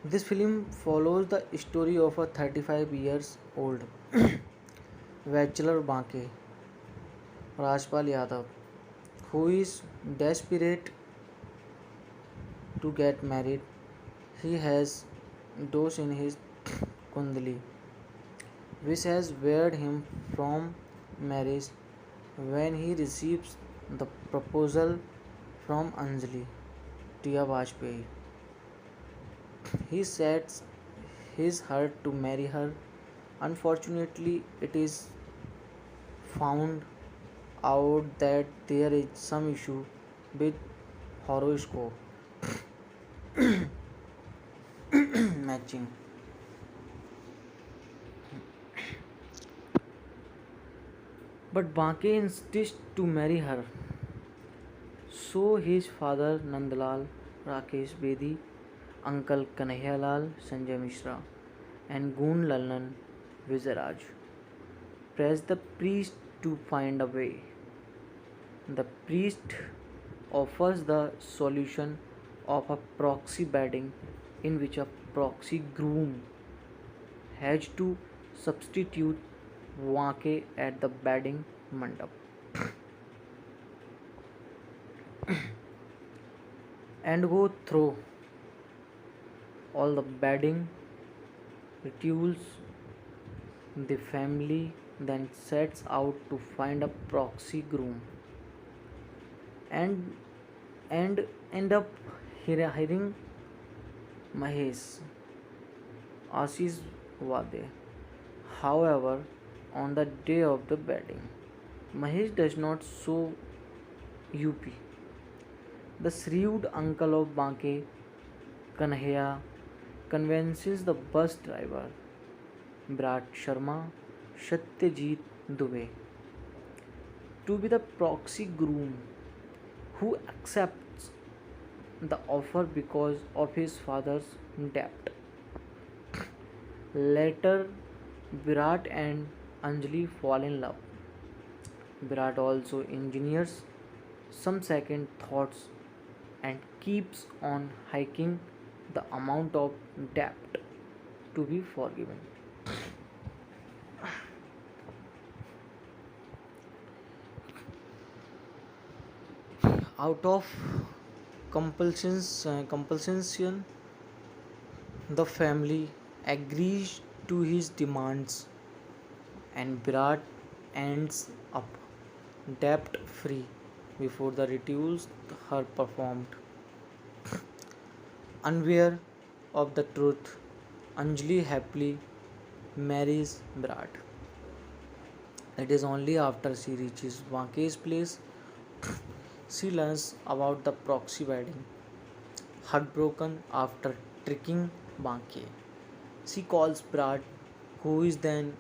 This film follows the story of a 35 years old bachelor Banke, Rajpal Yadav, who is desperate to get married. He has dosh in his kundali, which has barred him from marriage. When he receives the proposal from Anjali, tia Vajpayee, he sets his heart to marry her. Unfortunately, it is found out that there is some issue with horoscope matching. But Banke insists to marry her. So his father Nandlal, Rakesh Bedi, uncle Kanhaiya Lal, Sanjay Mishra, and Goon Lallan Vizaraj press the priest to find a way. The priest offers the solution of a proxy wedding in which a proxy groom has to substitute Banke at the wedding mandap. and go through all the bedding rituals. The family then sets out to find a proxy groom and end up hiring Mahesh Ashish Wade. However, on the day of the wedding, Mahesh does not show UP. The shrewd uncle of Banke, Kanhaiya, convinces the bus driver, Virat Sharma, Satyajit Dubey, to be the proxy groom, who accepts the offer because of his father's debt. Later, Virat and Anjali fall in love. Virat also engineers some second thoughts and keeps on hiking the amount of debt to be forgiven. Out of compulsion, the family agrees to his demands and Virat ends up debt free before the rituals are performed. Unaware of the truth, Anjali happily marries Virat. It is only after she reaches Vanke's place she learns about the proxy wedding. Heartbroken after tricking Banke, she calls Virat, who is then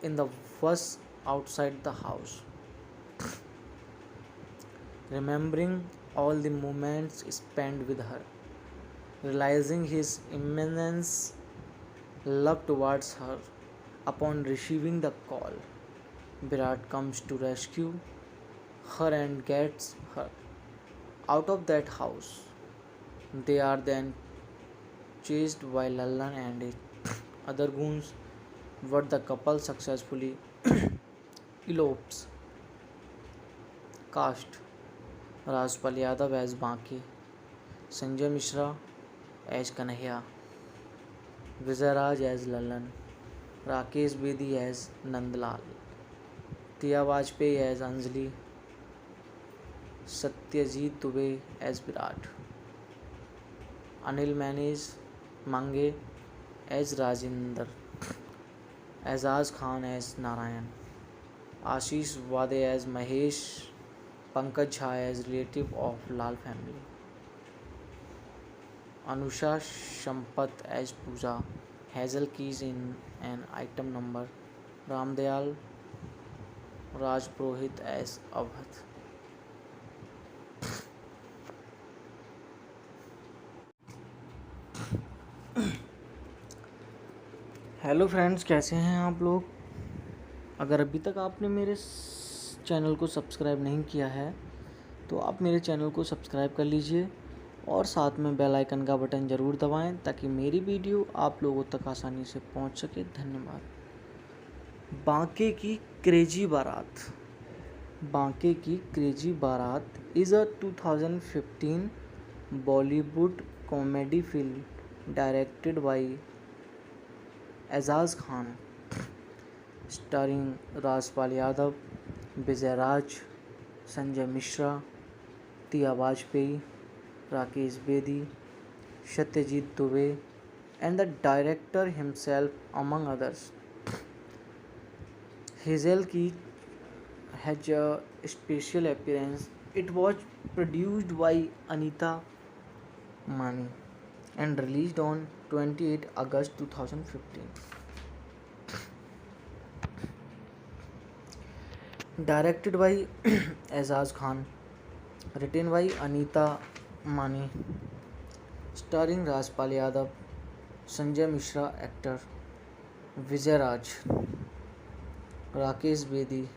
in the bus outside the house, remembering all the moments spent with her, realizing his immense love towards her. Upon receiving the call, Virat comes to rescue her and gets her out of that house. They are then chased by Lallan and his other goons, but the couple successfully elopes. Cast: Rajpal Yadav as Banke, Sanjay Mishra as Kanhaiya, Vijay Raj as Lallan, Rakesh Bedi as Nandlal, Tia Vajpayee as Anjali, Satyajit Dubey as Virat, Anil Mange as Rajinder, Azaz Khan as Narayan, Ashish Wade as Mahesh, Pankaj Jha as relative of Lal family, Anusha Sampath as Pooja, Hazel Keys in an item number, Ramdayal Rajpurohit as Avadh. Hello friends, कैसे हैं आप लोग। अगर अभी तक आपने मेरे channel को सब्सक्राइब नहीं किया है तो आप मेरे चैनल को सब्सक्राइब कर लीजिए और साथ में बेल आइकन का बटन ज़रूर दबाएं ताकि मेरी वीडियो आप लोगों तक आसानी से पहुंच सके। धन्यवाद। बांके की क्रेजी बारात। बांके Ki crazy Baraat is a 2015 Bollywood comedy film directed by Ejaz Khan, starring Rajpal Yadav, Vijay Raj, Sanjay Mishra, tia Vajpayee, Rakesh Bedi, Satyajit Dubey, and the director himself, among others. Hazel Key had a special appearance. It was produced by Anita Mani and released on 28 August 2015. Directed by Azaz Khan, written by Anita Mani, starring Rajpal Yadav, Sanjay Mishra actor, Vijay Raj, Rakesh Bedi,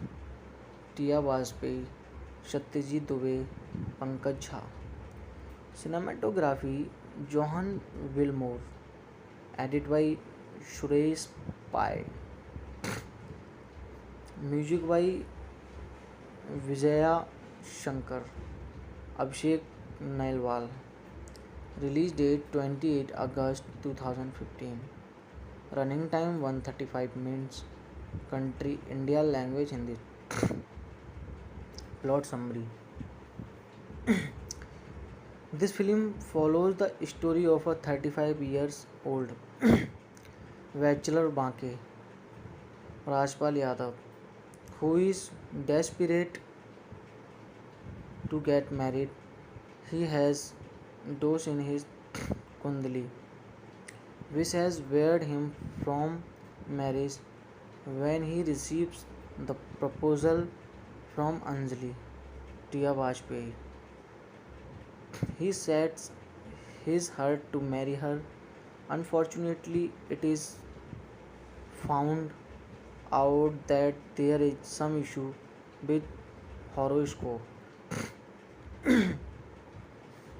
tia Vajpayee, Satyajit Dubey, Pankaj Jha. Cinematography Johan Wilmore, edited by Suresh Pai. Music by Vijaya Shankar, Abhishek Nailwal. Release date 28 August 2015. Running time 135 minutes. Country India. Language Hindi. Plot summary. This film follows the story of a 35 years old bachelor Banke, Rajpal Yadav, who is desperate to get married. He has dosh in his kundali, which has barred him from marriage. When he receives the proposal from Anjali Tia Vajpayee, he sets his heart to marry her. Unfortunately, it is found out that there is some issue with horoscope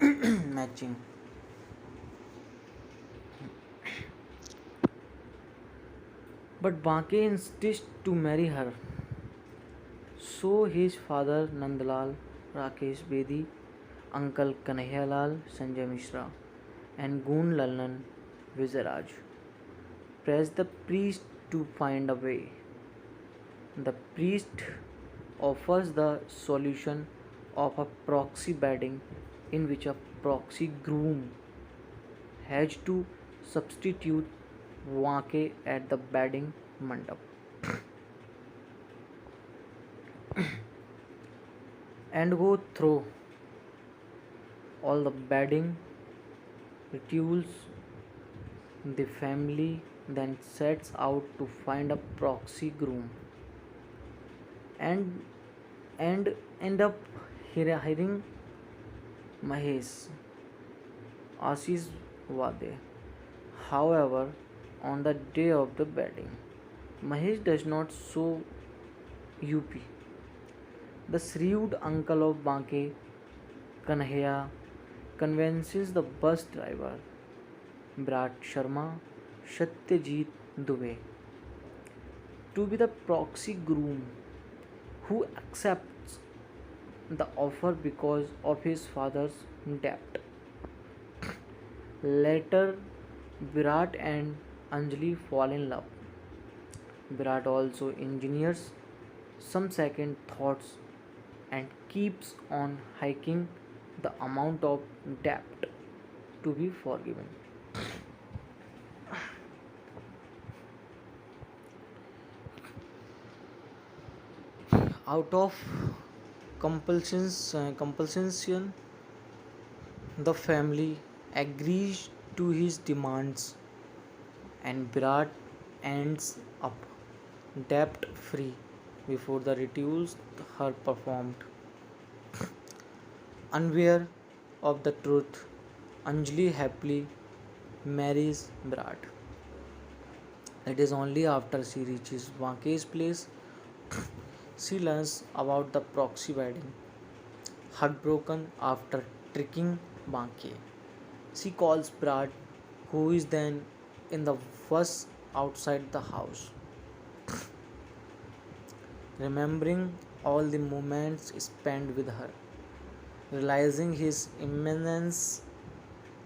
matching. But Banke insists to marry her. So his father Nandlal, Rakesh Bedi, uncle Kanhaiyalal, Sanjay Mishra, and Goon Lalan Vizaraj press the priest to find a way. The priest offers the solution of a proxy wedding in which a proxy groom has to substitute Wake at the wedding mandap and go through all the wedding rituals. The family then sets out to find a proxy groom and and end up hiring Mahesh Ashish Wade. However, on the day of the wedding, Mahesh does not show UP. The shrewd uncle of Banke, Kanhaiya, convinces the bus driver, Virat Sharma, Satyajit Dubey, to be the proxy groom, who accepts the offer because of his father's debt. Later, Virat and Anjali fall in love. Virat also engineers some second thoughts and keeps on hiking the amount of debt to be forgiven. Out of compulsion, the family agrees to his demands and Virat ends up debt free before the rituals are performed. Unaware of the truth, Anjali happily marries Virat. It is only after she reaches Vanke's place she learns about the proxy wedding. Heartbroken after tricking Banke, she calls Brad, who is then in the bus outside the house, remembering all the moments spent with her, realizing his immense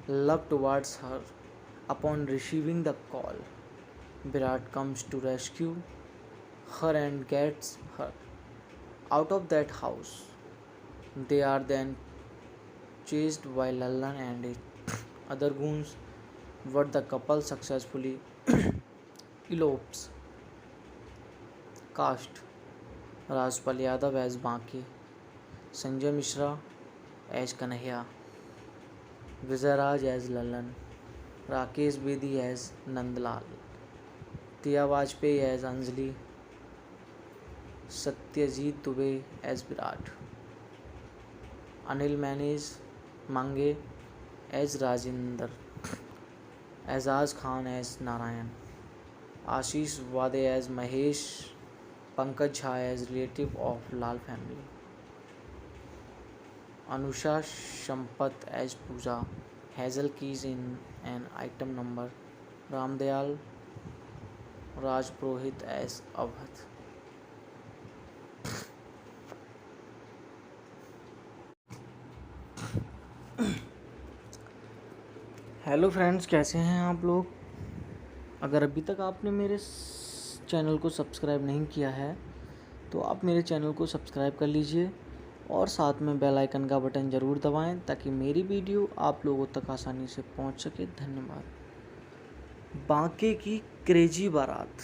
love towards her. Upon receiving the call, Virat comes to rescue her and gets her out of that house. They are then chased by Lallan and his other goons, but the couple successfully elopes. Cast: Rajpal Yadav as Baki, Sanjay Mishra as Kanhaiya, Vizaraj as Lallan, Rakesh Bedi as Nandlal, Tia Vajpayee as Anjali, Satyajit Dubey as Virat, Anil Mange as Rajinder, Azaz Khan as Narayan, Ashish Wade as Mahesh, Pankaj Jha as relative of Lal family, Anusha Sampath as Pooja, Hazel Keys in an item number, Ramdayal Rajpurohit as Avadh. Hello friends, कैसे हैं आप लोग। अगर अभी तक आपने मेरे channel को सब्सक्राइब नहीं किया है तो आप मेरे चैनल को सब्सक्राइब कर लीजिए और साथ में बेल आइकन का बटन ज़रूर दबाएं ताकि मेरी वीडियो आप लोगों तक आसानी से पहुंच सके। धन्यवाद। बांके की क्रेजी बारात।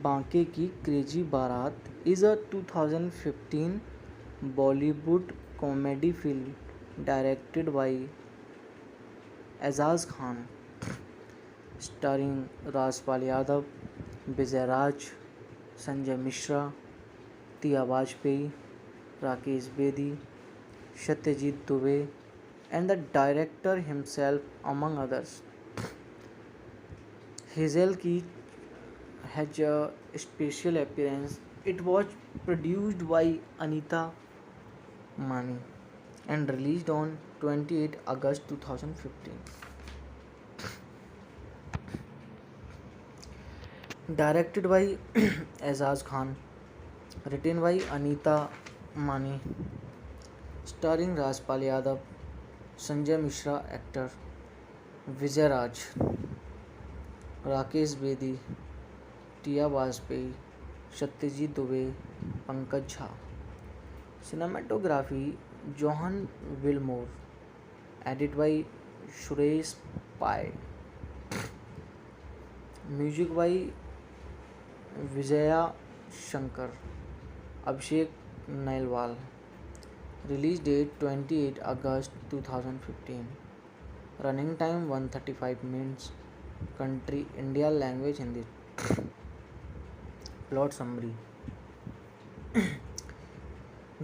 बांके Ki crazy Baraat is a 2015 Bollywood comedy film directed by Ejaz Khan, starring Rajpal Yadav, Vijay Raj, Sanjay Mishra, Tia Vajpayee, Rakesh Bedi, Satyajit Dubey, and the director himself among others. Hazel Key has a special appearance. It was produced by Anita Mani and released on 28 August 2015. Directed by Azaz Khan, written by Anita Mani, starring Rajpal Yadav, Sanjay Mishra actor, Vijay Raj, Rakesh Bedi, Tia Vajpayee, Satyajit Dubey, Pankaj Jha. Cinematography John Wilmore, edit by Suresh Pai, music by Vijaya Shankar, Abhishek Nailwal. Release date 28 August 2015। Running time 135 minutes. Country India, language Hindi. Plot summary.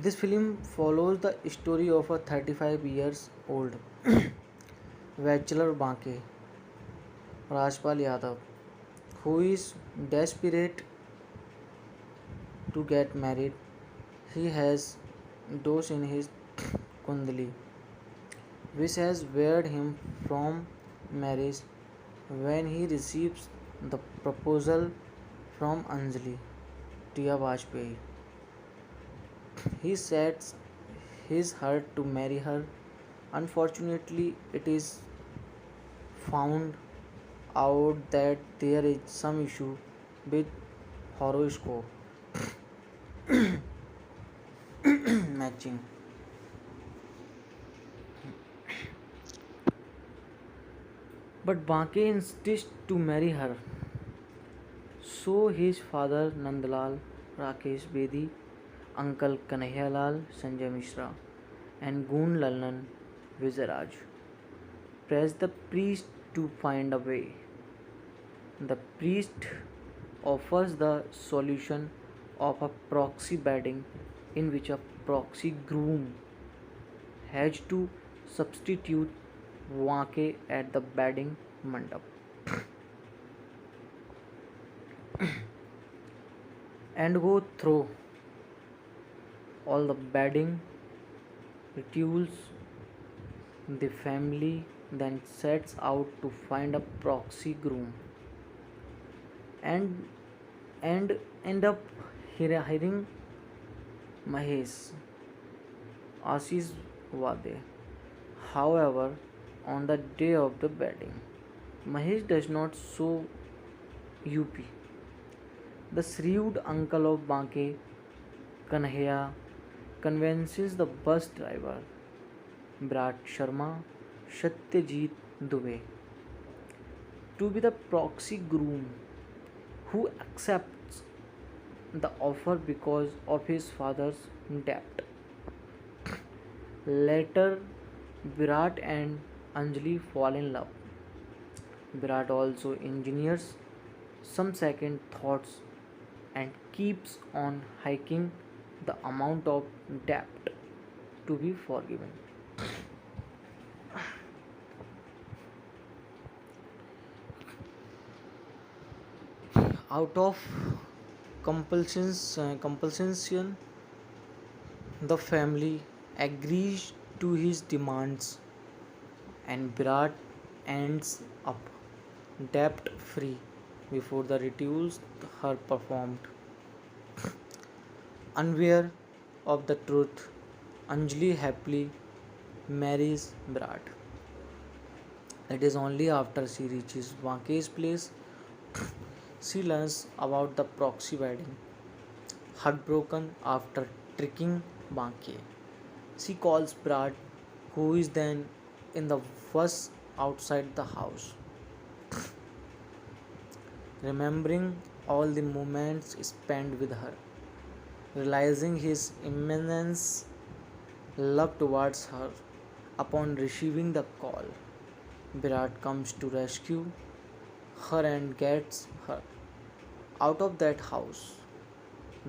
This film follows the story of a 35 years old bachelor Banke, Rajpal Yadav, who is desperate to get married. He has dosh in his kundali, which has barred him from marriage. When he receives the proposal from Anjali, Tia Vajpayee, he sets his heart to marry her. Unfortunately, it is found out that there is some issue with horoscope matching. But Banke insists to marry her. So his father Nandlal, Rakesh Bedi, uncle Kanhaiya Lal, Sanjay Mishra, and Goon Lalan Vizaraj press the priest to find a way. The priest offers the solution of a proxy wedding in which a proxy groom has to substitute Banke at the wedding mandap and go through all the wedding rituals. The family then sets out to find a proxy groom and end up hiring Mahesh Ashish Wade. However, on the day of the wedding, Mahesh does not show UP. The shrewd uncle of Banke, Kanhaiya, convinces the bus driver, Virat Sharma, Satyajit Dubey, to be the proxy groom, who accepts the offer because of his father's debt. Later, Virat and Anjali fall in love. Virat also engineers some second thoughts and keeps on hiking the amount of debt to be forgiven. Out of compulsion, the family agrees to his demands and Virat ends up debt free before the rituals are performed. Unaware of the truth, Anjali happily marries Virat. It is only after she reaches Banke's place she learns about the proxy wedding. Heartbroken after tricking Banke, she calls Brad, who is then in the bus outside the house, remembering all the moments spent with her, realizing his immense love towards her. Upon receiving the call, Virat comes to rescue her and gets her out of that house.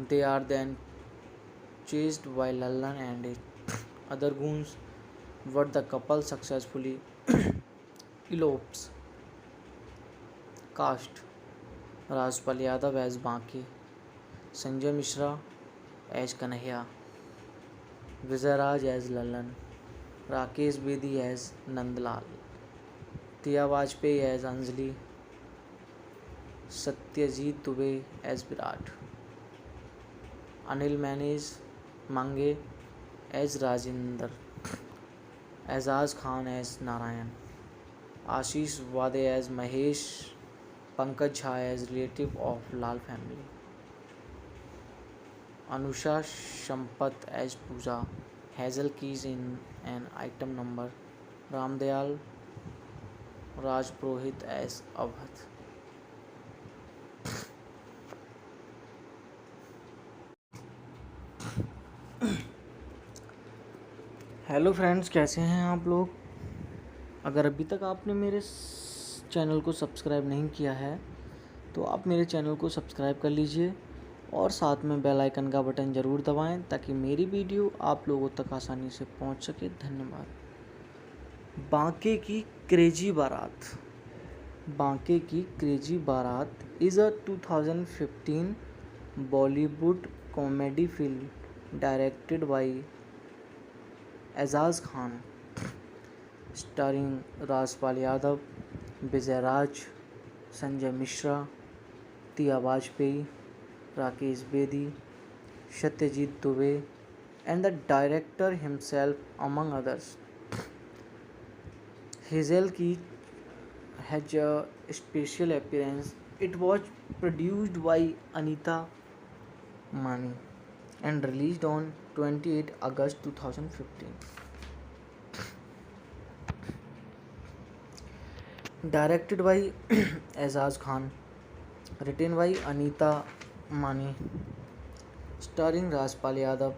They are then chased by Lallan and his other goons, but the couple successfully elopes. Cast: Rajpal Yadav as Baki, Sanjay Mishra as Kanhaiya, Vijay as Lallan, Rakesh Bedi as Nandlal, Tia Vajpayee as Anjali, Satyajit Dubey as Virat, Anil Mange as Rajinder, Azaz Khan as Narayan, Ashish Wade as Mahesh, Pankaj Jha as relative of Lal family, Anusha Sampath as Pooja, Hazel Keys in an item number, Ramdayal Rajpurohit as Avadh. Hello friends, कैसे हैं आप लोग। अगर अभी तक आपने मेरे channel को सब्सक्राइब नहीं किया है तो आप मेरे चैनल को सब्सक्राइब कर लीजिए और साथ में बेल आइकन का बटन ज़रूर दबाएं ताकि मेरी वीडियो आप लोगों तक आसानी से पहुंच सके। धन्यवाद। बांके की क्रेजी बारात। बांके Ki crazy Baraat is a 2015 Bollywood comedy film directed by Ejaz Khan, starring Rajpal Yadav, Vijay Raj, Sanjay Mishra, Tia Vajpayee, Rakesh Bedi, Satyajit Dubey, and the director himself, among others. Hazel Key has a special appearance. It was produced by Anita Mani and released on 28 August 2015. Directed by Azaz Khan, written by Anita Mani, starring Rajpal Yadav,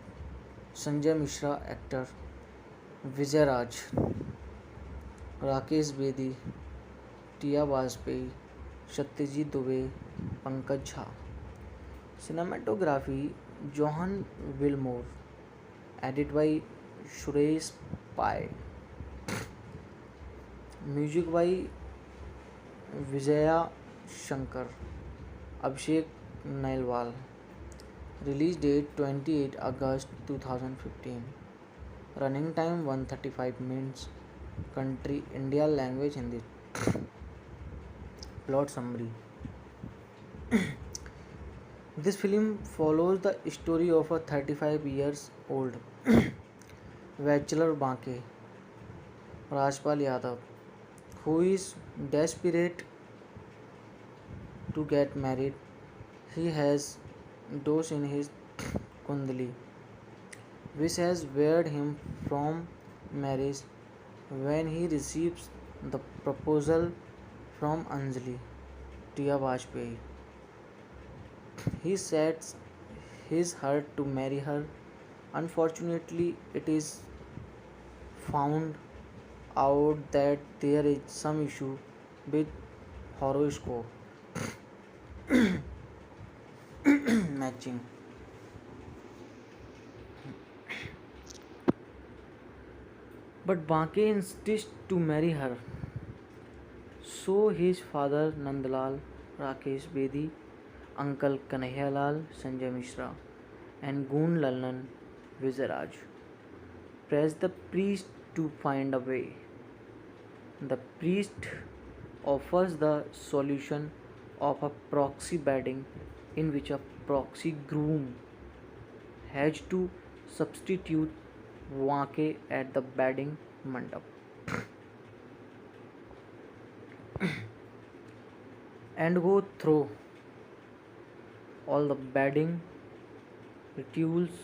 Sanjay Mishra actor, Vijay Raj, Rakesh Bedi, Tia Vajpayee, Satyajit Dubey, Pankaj Jha. Cinematography Johan Wilmore, edited by Suresh Pai. Music by Vijaya Shankar, Abhishek Nailwal. Release date 28 August 2015. Running time 135 minutes. Country India. Language Hindi. Plot summary. This film follows the story of a 35 years old bachelor Banke, Rajpal Yadav, who is desperate to get married. He has dosh in his kundali, which has barred him from marriage. When he receives the proposal from Anjali, Tia Vajpayee, he sets his heart to marry her. Unfortunately, it is found out that there is some issue with horoscope matching. But Banke insists to marry her. So his father Nandlal, Rakesh Bedi, uncle Kanhaiya Lal, Sanjay Mishra, and Goon Lallan Vizaraj press the priest to find a way. The priest offers the solution of a proxy wedding in which a proxy groom has to substitute Wake at the wedding mandap. and go through all the bedding rituals.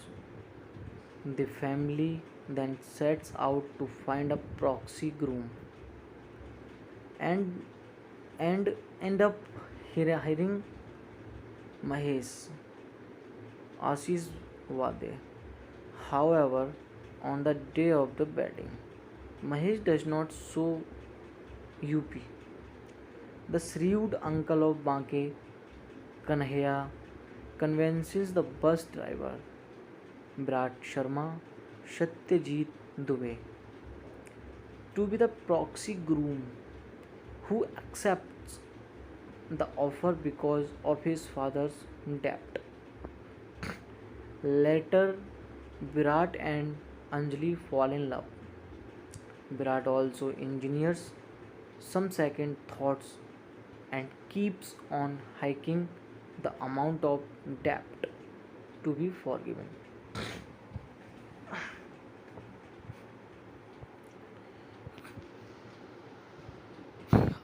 The family then sets out to find a proxy groom and end up hiring Mahesh Ashish Wade. However, on the day of the wedding, Mahesh does not show UP. The shrewd uncle of Banke, Kanhaiya, convinces the bus driver, Virat Sharma, Satyajit Dubey, to be the proxy groom, who accepts the offer because of his father's debt. Later, Virat and Anjali fall in love. Virat also engineers some second thoughts and keeps on hiking the amount of debt to be forgiven.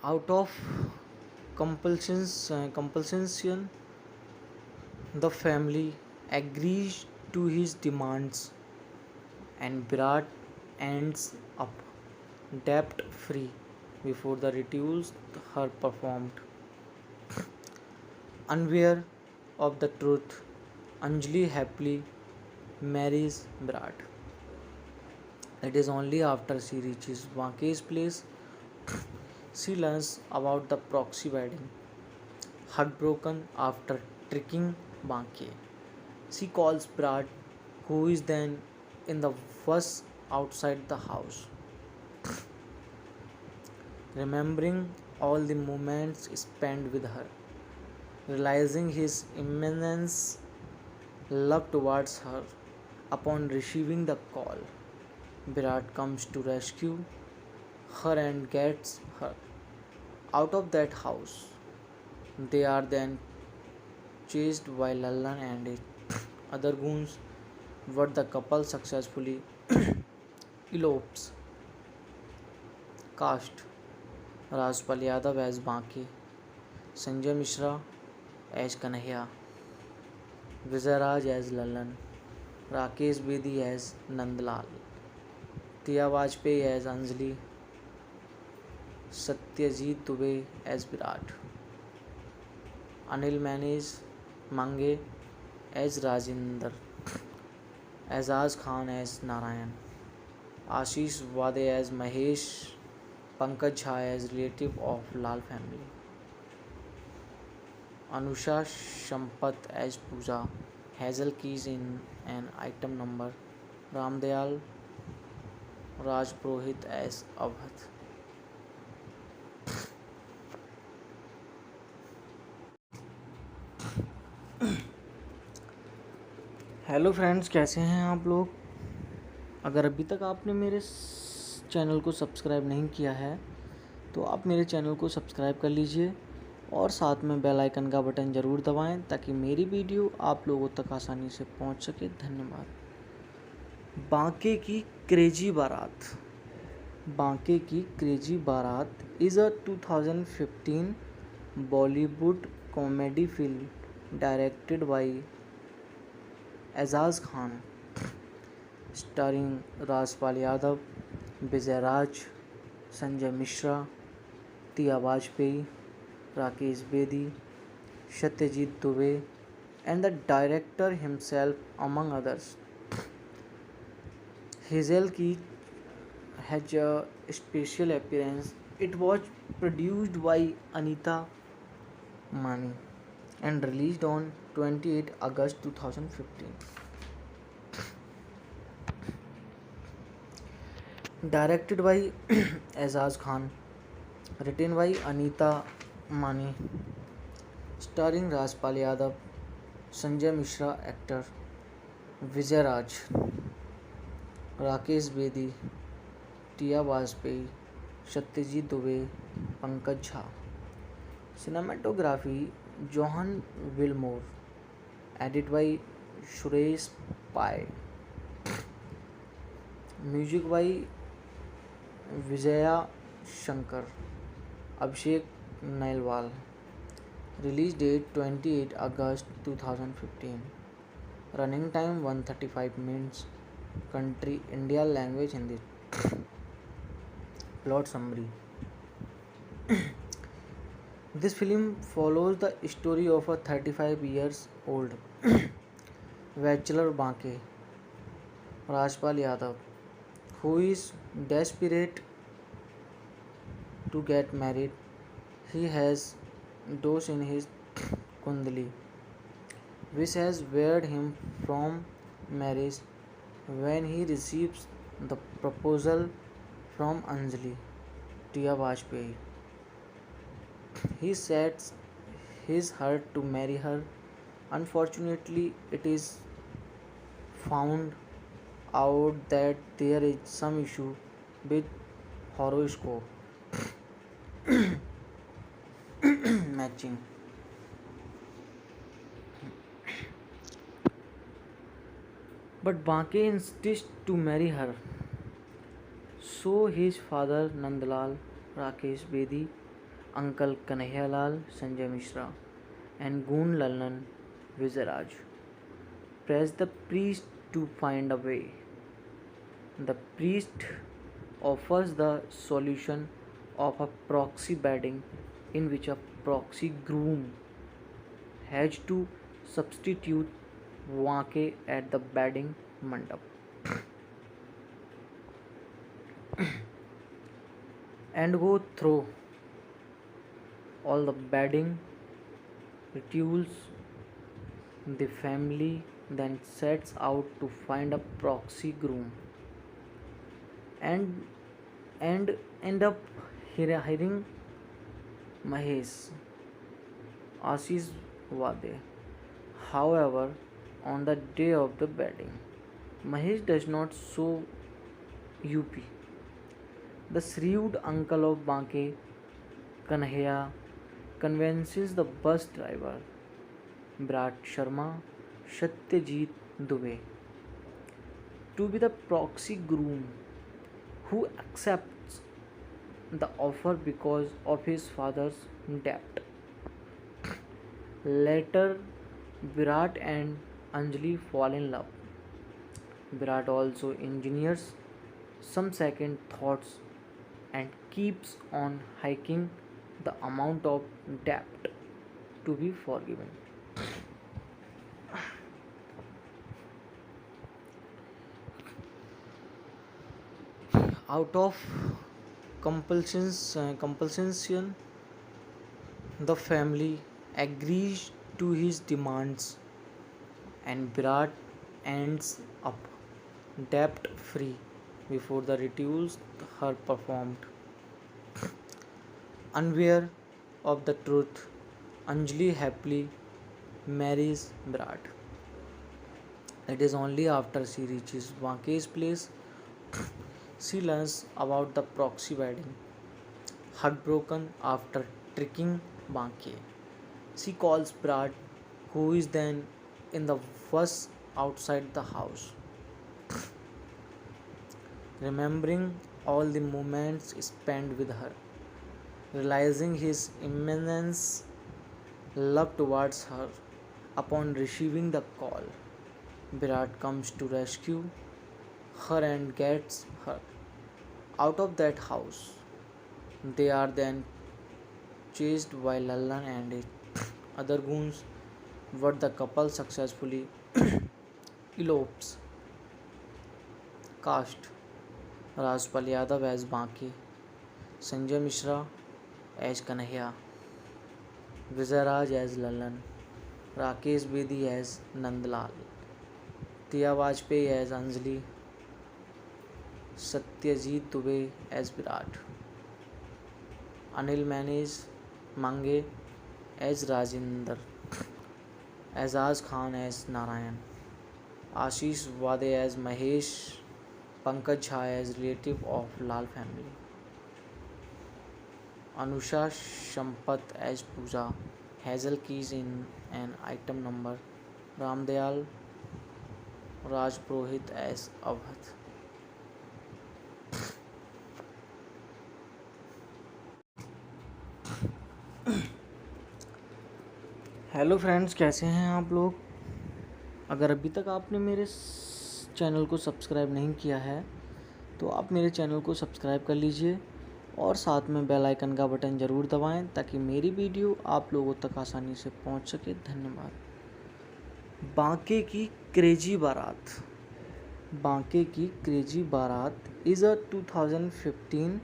Out of compulsion, the family agrees to his demands and Virat ends up debt free before the rituals are performed. Unaware of the truth, Anjali happily marries Virat. It is only after she reaches Banke's place she learns about the proxy wedding. Heartbroken after tricking Banke, she calls Virat, who is then in the bus outside the house. Remembering all the moments spent with her, realizing his immense love towards her. Upon receiving the call, Virat comes to rescue her and gets her out of that house. They are then chased by Lallan and his other goons, but the couple successfully elopes. Cast: Rajpal Yadav as Banke, Sanjay Mishra as Kanhaiya, Vijay Raj as Lallan, Rakesh Bedi as Nandlal, Tia Vajpayee as Anjali, Satyajit Dubey as Virat, Anil Mange as Rajinder, Azaz Khan as Narayan, Ashish Wade as Mahesh, Pankaj Jha as relative of Lal family, Anusha Sampath as Pooja, Hazel Keys in an item number, Ramdayal Rajpurohit as Avadh. Hello friends, कैसे हैं आप लोग। अगर अभी तक आपने मेरे channel को सब्सक्राइब नहीं किया है तो आप मेरे चैनल को सब्सक्राइब कर लीजिए और साथ में बेल आइकन का बटन ज़रूर दबाएं ताकि मेरी वीडियो आप लोगों तक आसानी से पहुंच सके। धन्यवाद। बांके की क्रेजी बारात। बांके Ki crazy Baraat is a 2015 Bollywood comedy film directed by Ejaz Khan, starring Rajpal Yadav, Vijay Raj, Sanjay Mishra, Tia Vajpayee, Rakesh Bedi, Satyajit Dubey, and the director himself, among others. Hazel Key has a special appearance. It was produced by Anita Mani and released on 28 August 2015. Directed by Azaz Khan, written by Anita Mani, starring Rajpal Yadav, Sanjay Mishra actor, Vijay Raj, Rakesh Bedi, Tia Vajpayee, Satyajit Dubey, Pankaj Jha. Cinematography Johan Wilmore, edited by Suresh Pai. Music by Vijaya Shankar, Abhishek Nailwal. Release date 28 August 2015. Running time 135 minutes. Country India. Language Hindi. Plot summary. This film follows the story of a 35 years old bachelor Banke, Rajpal Yadav, who is desperate to get married. He has dosh in his kundali, which has barred him from marriage. When he receives the proposal from Anjali Tia Vajpayee, he sets his heart to marry her. Unfortunately, it is found out that there is some issue with horoscope matching. But Banke insists to marry her. So his father Nandlal, Rakesh Bedi, uncle Kanhaiya Lal, Sanjay Mishra, and Goon Lalan Vizaraj press the priest to find a way. The priest offers the solution of a proxy wedding in which a proxy groom has to substitute Wake at the wedding mandap and go through all the wedding rituals. The family then sets out to find a proxy groom and end up hiring Mahesh Ashish Wade. However, on the day of the wedding, Mahesh does not show UP. The shrewd uncle of Banke, Kanhaiya, convinces the bus driver, Virat Sharma, Satyajit Dubey, to be the proxy groom, who accepts the offer because of his father's debt. Later, Virat and Anjali fall in love. Virat also engineers some second thoughts and keeps on hiking the amount of debt to be forgiven. Out of compulsion, the family agrees to his demands and Virat ends up debt free before the rituals are performed. Unaware of the truth, Anjali happily marries Virat. It is only after she reaches Vanke's place she learns about the proxy wedding. Heartbroken after tricking Banke, she calls Brad, who is then in the bus outside the house, remembering all the moments spent with her, realizing his immense love towards her. Upon receiving the call, Virat comes to rescue her and gets her out of that house. They are then chased by Lallan and his other goons, but the couple successfully elopes. Cast: Rajpal Yadav as Baki, Sanjay Mishra as Kanhaiya, Vizaraj as Lallan, Rakesh Bedi as Nandlal, Tia Vajpayee as Anjali, Satyajit Dubey as Virat, Anil Mange as Rajinder, Azaz Khan as Narayan, Ashish Wade as Mahesh, Pankaj Jha as relative of Lal family, Anusha Sampath as Pooja, Hazel Keys in an item number, Ramdayal Rajpurohit as Avadh. Hello friends, कैसे हैं आप लोग। अगर अभी तक आपने मेरे channel को सब्सक्राइब नहीं किया है तो आप मेरे चैनल को सब्सक्राइब कर लीजिए और साथ में बेल आइकन का बटन ज़रूर दबाएं ताकि मेरी वीडियो आप लोगों तक आसानी से पहुंच सके। धन्यवाद। बांके की क्रेजी बारात। बांके Ki crazy Baraat is a 2015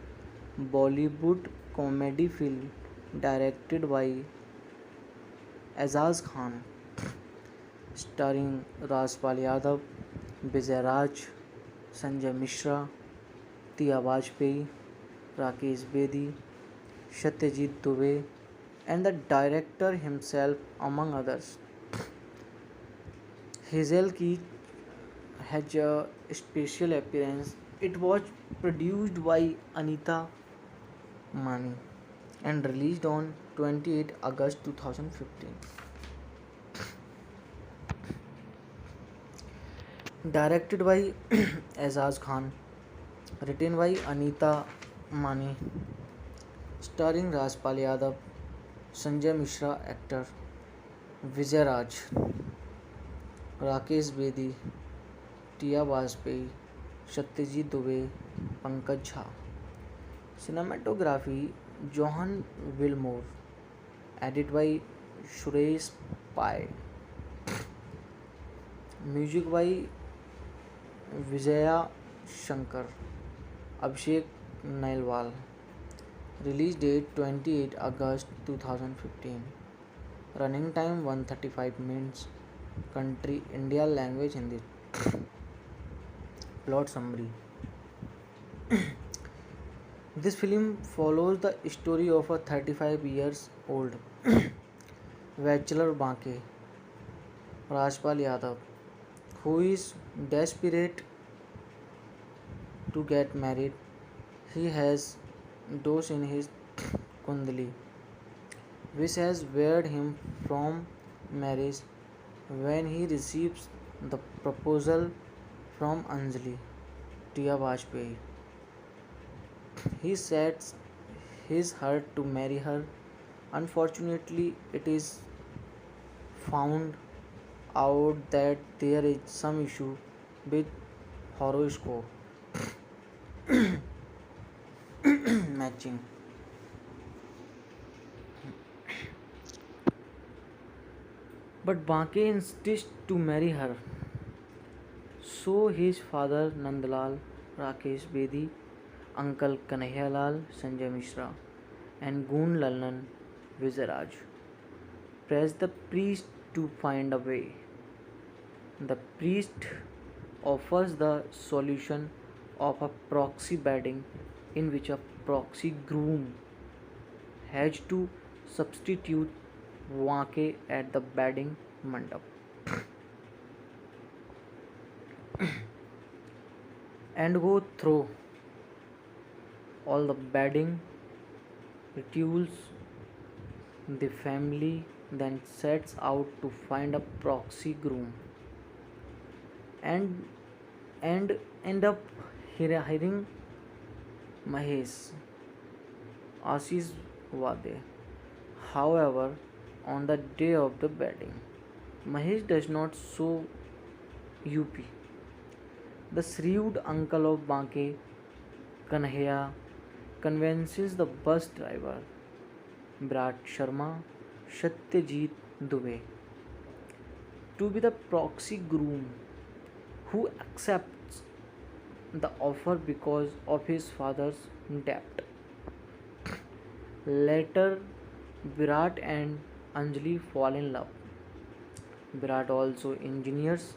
Bollywood comedy film directed by Ejaz Khan, starring Rajpal Yadav, Vijay Raj, Sanjay Mishra, Tia Vajpayee, Rakesh Bedi, Satyajit Dubey, and the director himself, among others. Hazel Key has a special appearance. It was produced by Anita Mani and released on 28 August 2015. Directed by Azaz Khan, written by Anita Mani, starring Rajpal Yadav, Sanjay Mishra actor, Vijay Raj, Rakesh Bedi, Tia Vajpayee, Satyajit Dubey, Pankaj Jha. Cinematography John Wilmore, edit by Suresh Pai, music by Vijaya Shankar, Abhishek Nailwal. Release date 28 August 2015। Running time 135 minutes. Country India, language Hindi. Plot summary. This film follows the story of a 35 years old bachelor Banke, Rajpal Yadav, who is desperate to get married. He has dosh in his kundali, which has barred him from marriage. When he receives the proposal from Anjali, Tia Vajpayee, he sets his heart to marry her. Unfortunately, it is found out that there is some issue with horoscope matching. But Banke insists to marry her. So his father Nandlal, Rakesh Bedi, uncle Kanhaiya Lal, Sanjay Mishra, and Goon Lalan Vizaraj press the priest to find a way. The priest offers the solution of a proxy wedding in which a proxy groom has to substitute Banke at the wedding mandap and go through all the wedding rituals. The family then sets out to find a proxy groom and end up hiring Mahesh Ashish Wade. However, on the day of the wedding, Mahesh does not show UP. The shrewd uncle of Banke, Kanhaiya, convinces the bus driver, Virat Sharma, Satyajit Dubey, to be the proxy groom, who accepts the offer because of his father's debt. Later, Virat and Anjali fall in love. Virat also engineers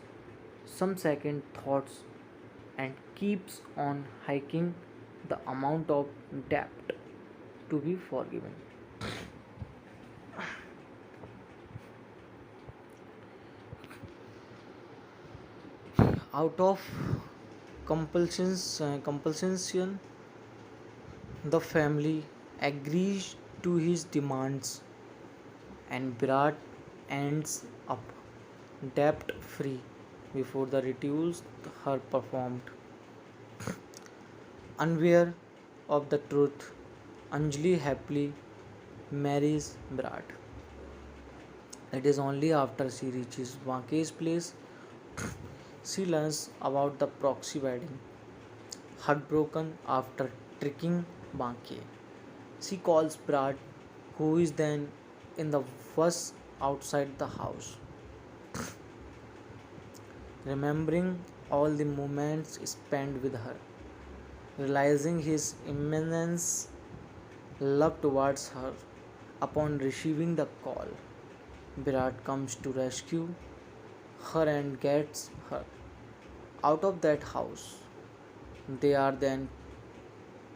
some second thoughts and keeps on hiking the amount of debt to be forgiven. Out of compulsion, the family agrees to his demands and Virat ends up debt free before the rituals are performed. Unaware of the truth, Anjali happily marries Virat. It is only after she reaches Banke's place she learns about the proxy wedding. Heartbroken after tricking Banke, she calls Brad, who is then in the bus outside the house, remembering all the moments spent with her, realizing his immense love towards her. Upon receiving the call, Virat comes to rescue her and gets her out of that house. They are then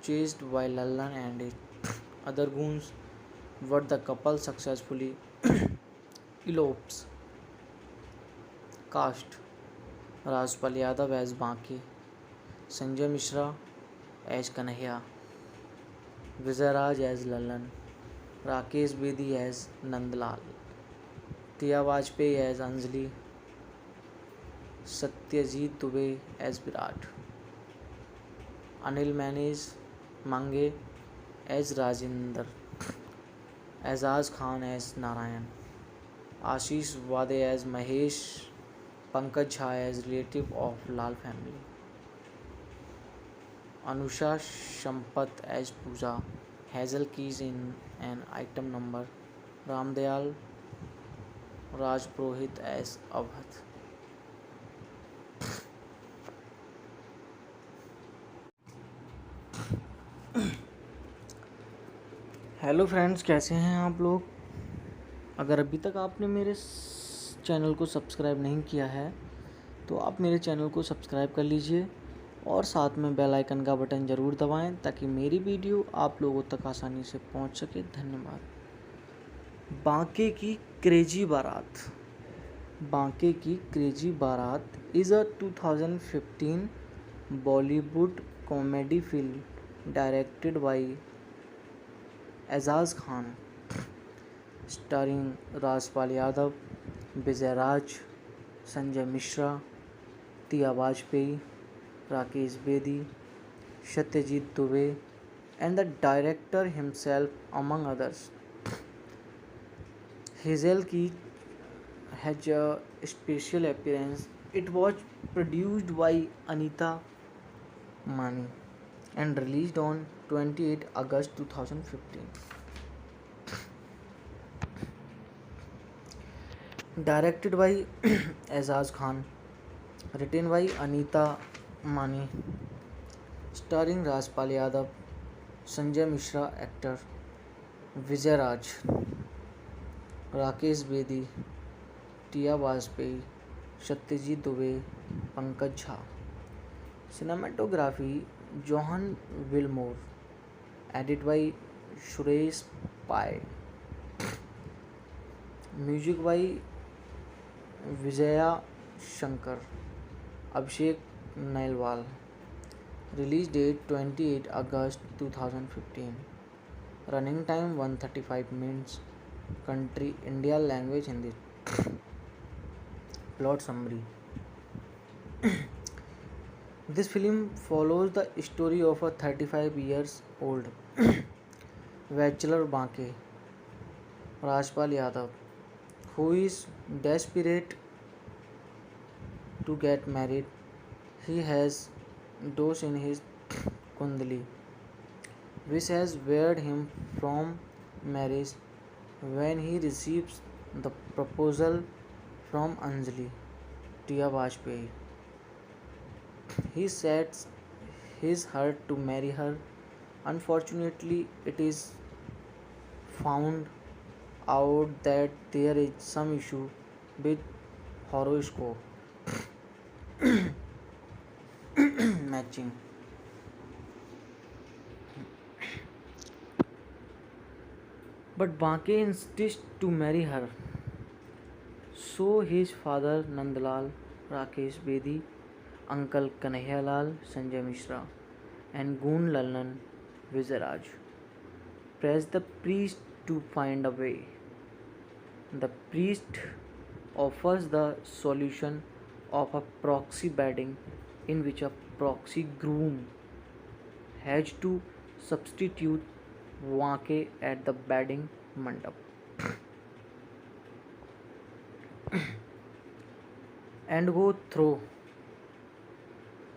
chased by Lallan and his other goons, but the couple successfully elopes. Cast: Rajpal Yadav as Banke, Sanjay Mishra as Kanhaiya, Vijay as Lallan, Rakesh Bedi as Nandlal, Tia Vajpayee as Anjali, Satyajit Dubey as Virat, Anil Mange as Rajinder, Azaz Khan as Narayan, Ashish Wade as Mahesh, Pankaj Jha as relative of Lal family, Anusha Sampath as Pooja, Hazel Keys in an item number, Ramdayal Rajpurohit as Avadh. Hello friends, कैसे हैं आप लोग। अगर अभी तक आपने मेरे channel को सब्सक्राइब नहीं किया है तो आप मेरे चैनल को सब्सक्राइब कर लीजिए और साथ में बेल आइकन का बटन ज़रूर दबाएं ताकि मेरी वीडियो आप लोगों तक आसानी से पहुंच सके। धन्यवाद। बांके की क्रेजी बारात। बांके Ki crazy Baraat is a 2015 Bollywood comedy film directed by Ejaz Khan, starring Rajpal Yadav, Vijay Raj, Sanjay Mishra, tia Vajpayee, Rakesh Bedi, Satyajit Dubey, and the director himself, among others. Hazel Key had a special appearance. It was produced by Anita Mani and released on 28 August 2015. Directed by Azaz Khan, written by Anita Mani, starring Rajpal Yadav, Sanjay Mishra actor, Vijay Raj, Rakesh Bedi, tia Vajpayee, Satyajit Dubey, Pankaj Jha. Cinematography Johan Wilmore, edited by Suresh Pai. Music by Vijaya Shankar, Abhishek Nailwal. Release date 28 August 2015. Running time 135 minutes. Country India. Language Hindi. Plot summary. This film follows the story of a 35 years old bachelor Banke, Rajpal Yadav, who is desperate to get married. He has dosh in his kundali, which has barred him from marriage. When he receives the proposal from Anjali, tia Vajpayee, he sets his heart to marry her. Unfortunately, it is found out that there is some issue with horoscope matching. But Banke insists to marry her. So his father Nandlal, Rakesh Bedi, uncle Kanhaiya Lal, Sanjay Mishra, and goon Lallan, Vijay Raj press the priest to find a way. The priest offers the solution of a proxy wedding in which a proxy groom has to substitute Banke at the wedding mandap. and go through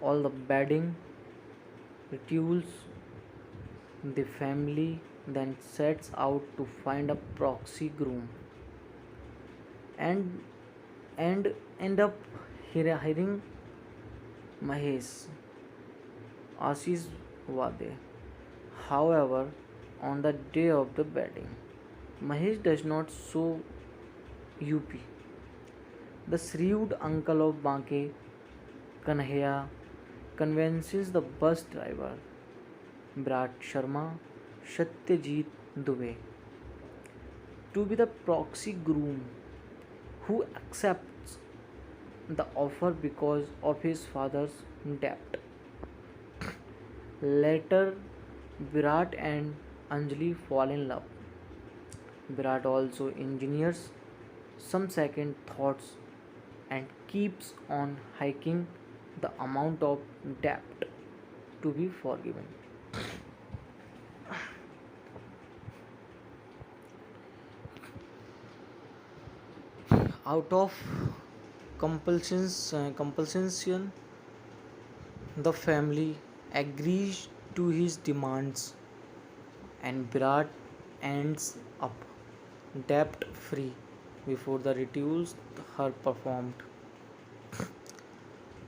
all the bedding rituals. The family then sets out to find a proxy groom and end up hiring Mahesh Ashish Wade. However, on the day of the wedding, Mahesh does not show UP. The shrewd uncle of Banke, Kanhaiya, convinces the bus driver, Virat Sharma, Satyajit Dubey, to be the proxy groom, who accepts the offer because of his father's debt. Later, Virat and Anjali fall in love. Virat also engineers some second thoughts and keeps on hiking the amount of debt to be forgiven. Out of compulsion, the family agrees to his demands and Virat ends up debt free before the rituals are performed.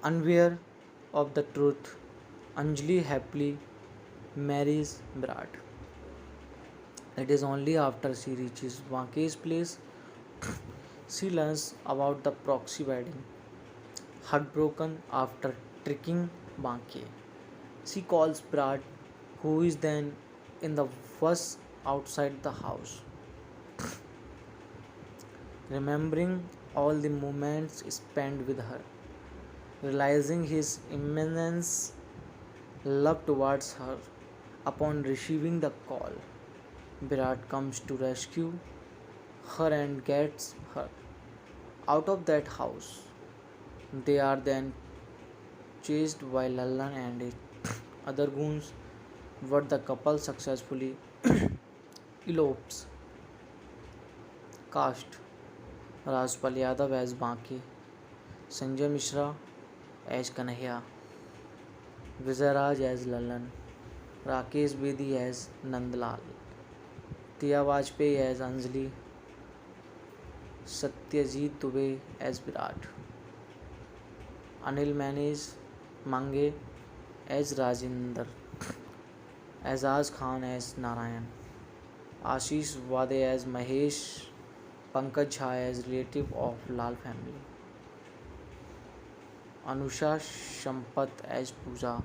Unaware of the truth, Anjali happily marries Virat. It is only after she reaches Vanke's place she learns about the proxy wedding. Heartbroken after tricking Banke, she calls Brad, who is then in the bus outside the house, remembering all the moments spent with her, realizing his immense love towards her. Upon receiving the call, Virat comes to rescue her and gets her out of that house. They are then chased by Lallan and his other goons, but the couple successfully elopes. Cast: Rajpal Yadav as Banke, Sanjay Mishra as Kanhaiya, Vijay Raj as Lallan, Rakesh Bedi as Nandlal, Tia Vajpayee as Anjali, Satyajit Dubey as Virat, Anil Mange as Rajinder, Azaz Khan as Narayan, Ashish Wade as Mahesh, Pankaj Jha as relative of Lal family, Anusha Sampath as Pooja,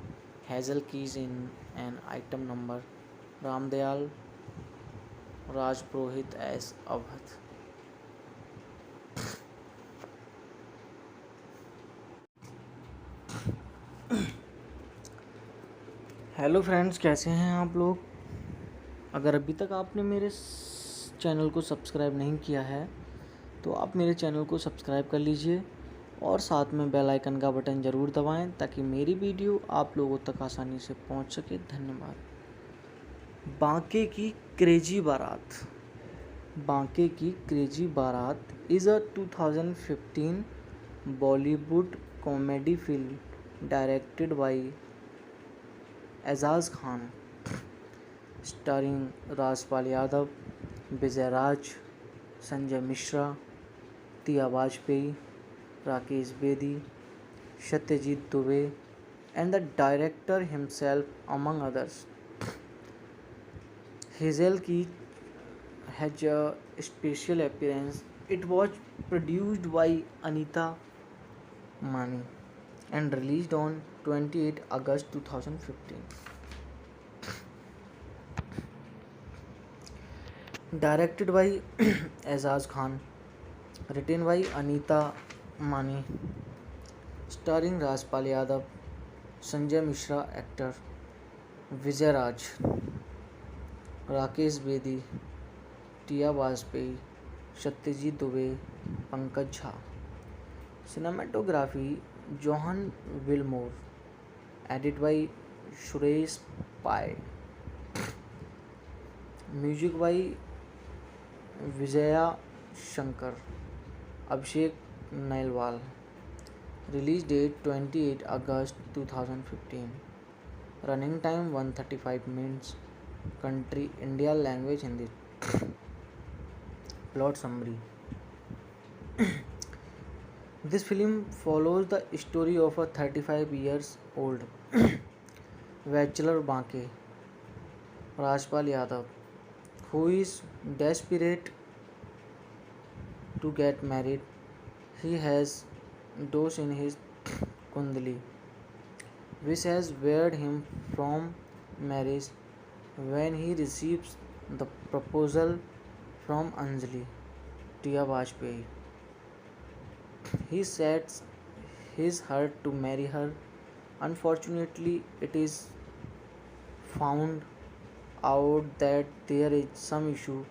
Hazel Keys in an item number, Ramdayal Rajpurohit as Avadh. Hello friends, कैसे हैं आप लोग। अगर अभी तक आपने मेरे channel को सब्सक्राइब नहीं किया है तो आप मेरे चैनल को सब्सक्राइब कर लीजिए और साथ में बेल आइकन का बटन ज़रूर दबाएं ताकि मेरी वीडियो आप लोगों तक आसानी से पहुंच सके। धन्यवाद। बांके की क्रेजी बारात। बांके Ki crazy Baraat is a 2015 Bollywood comedy film directed by Ejaz Khan, starring Rajpal Yadav, Vijay Raj, Sanjay Mishra, tia Vajpayee, Rakesh Bedi, Satyajit Dubey, and the director himself, among others. Hazel Key has a special appearance. It was produced by Anita Mani and released on 28 August 2015. Directed by Azaz Khan, written by Anita Mani, starring Rajpal Yadav, Sanjay Mishra actor, Vijay Raj, Rakesh Bedi, tia Vajpayee, Satyajit Dubey, Pankaj Jha. Cinematography Johan Wilmore, edited by Suresh Pai. Music by Vijaya Shankar, Abhishek Nailwal. Release date 28 August 2015. Running time 135 minutes. Country India. Language Hindi. Plot summary. This film follows the story of a 35 years old bachelor Banke, Rajpal Yadav, who is desperate to get married. He has dosh in his kundali, which has barred him from marriage. When he receives the proposal from Anjali Tia Vajpayee, he sets his heart to marry her. Unfortunately, it is found out that there is some issue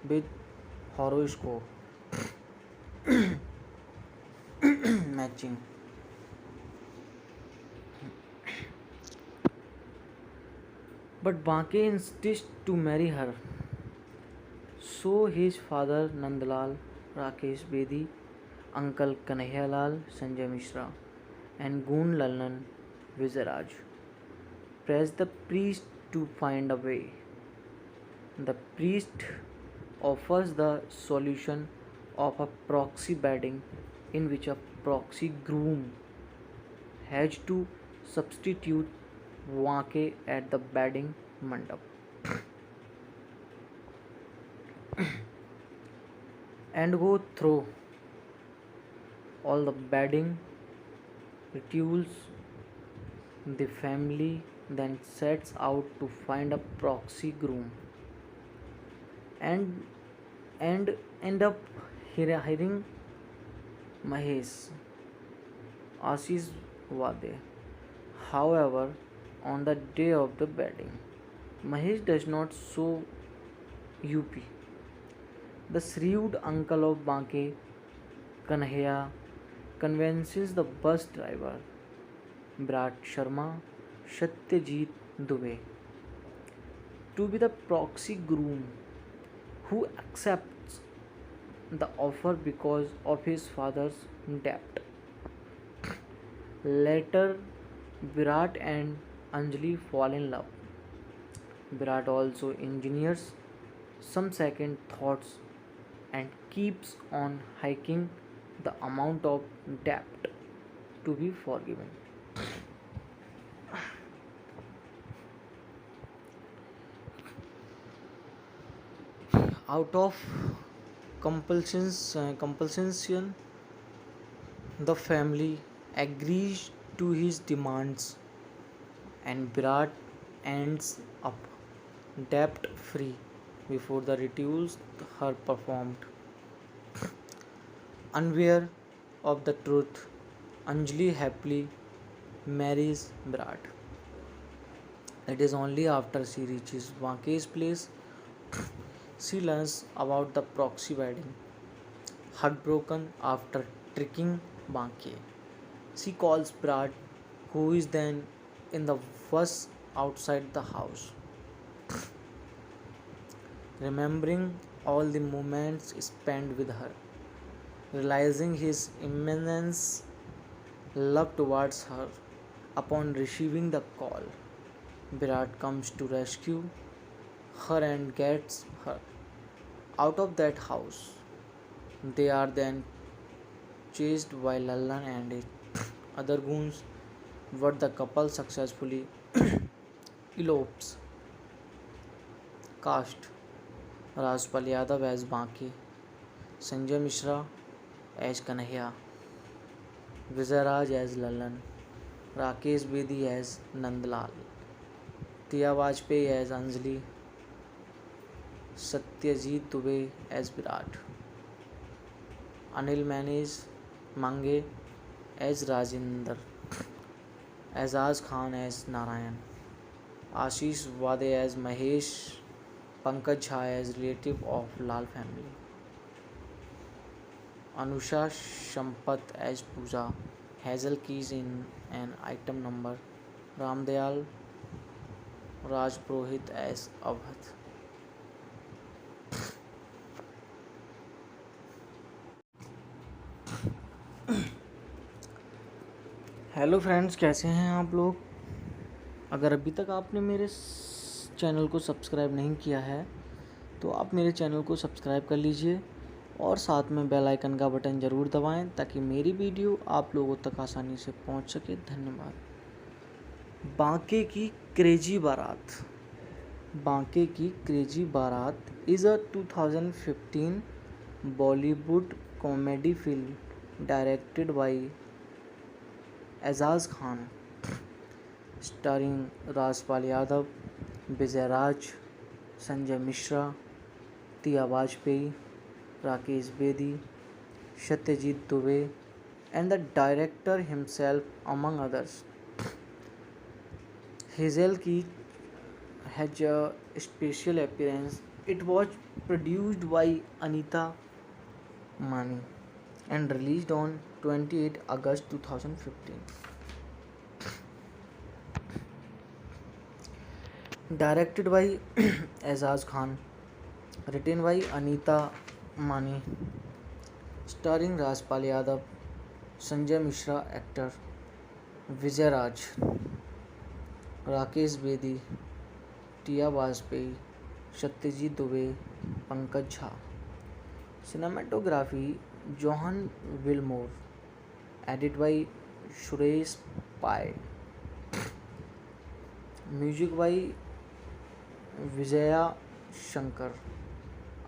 with horoscope matching. But Banke insists to marry her. So his father Nandlal, Rakesh Bedi, uncle Kanhaiyalal, Sanjay Mishra, and Goon Lalan Vizaraj press the priest to find a way. The priest offers the solution of a proxy wedding in which a proxy groom has to substitute Wake at the wedding mandap and go through all the wedding rituals. The family then sets out to find a proxy groom and end up hiring Mahesh Ashish Wade. However, on the day of the wedding, Mahesh does not show UP. The shrewd uncle of Banke, Kanhaiya, convinces the bus driver, Virat Sharma, Satyajit Dubey, to be the proxy groom, who accepts the offer because of his father's debt. Later, Virat and Anjali fall in love. Virat also engineers some second thoughts and keeps on hiking the amount of debt to be forgiven. Out of compulsion, the family agrees to his demands and Virat ends up debt free before the rituals are performed. Unaware of the truth, Anjali happily marries Virat. It is only after she reaches Vanke's place she learns about the proxy wedding. Heartbroken after tricking Banke, she calls Virat, who is then in the bus outside the house, remembering all the moments spent with her, realizing his immense love towards her. Upon receiving the call, Virat comes to rescue her and gets her out of that house. They are then chased by Lallan and his other goons, but the couple successfully elopes. Cast: Rajpal Yadav as Baki, Sanjay Mishra as Kanhaiya, Vizaraj as Lallan, Rakesh Bedi as Nandlal, Tia Vajpayee as Anjali, Satyajit Dubey as Virat, Anil Mange as Rajinder, Azaz Khan as Narayan, Ashish Wade as Mahesh, Pankaj Jha as relative of Lal family, Anusha Sampath as Pooja, Hazel Keys in an item number, Ramdayal Rajpurohit as Avadh. Hello friends, कैसे हैं आप लोग। अगर अभी तक आपने मेरे channel को सब्सक्राइब नहीं किया है तो आप मेरे चैनल को सब्सक्राइब कर लीजिए और साथ में बेल आइकन का बटन ज़रूर दबाएं ताकि मेरी वीडियो आप लोगों तक आसानी से पहुंच सके। धन्यवाद। बांके की क्रेजी बारात। बांके Ki crazy Baraat is a 2015 Bollywood comedy film directed by Ejaz Khan, starring Rajpal Yadav, Vijay Raj, Sanjay Mishra, Tia Vajpayee, Rakesh Bedi, Satyajit Dubey, and the director himself, among others. Hazel Key has a special appearance. It was produced by Anita Mani and released on 28 August 2015. Directed by Azaz Khan, written by Anita Mani, starring Rajpal Yadav, Sanjay Mishra actor, Vijay Raj, Rakesh Bedi, Tia Vajpayee, Satyajit Dubey, Pankaj Jha. Cinematography Johan Wilmore, edit by Suresh Pai, music by Vijaya Shankar,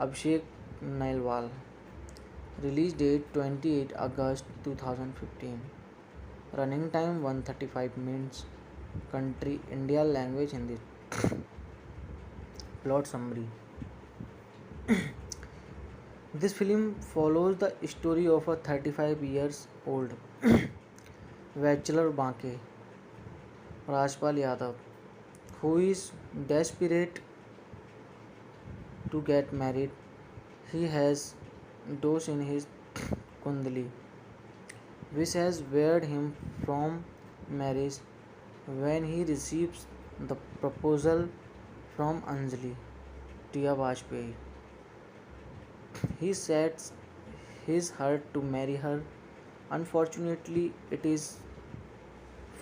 Abhishek Nailwal. Release date 28 August 2015। Running time 135 minutes. Country India, language Hindi. Plot summary. This film follows the story of a 35 years old bachelor Banke, Rajpal Yadav, who is desperate to get married. He has dosh in his kundali, which has barred him from marriage. When he receives the proposal from Anjali, Tia Vajpayee, he sets his heart to marry her. Unfortunately, it is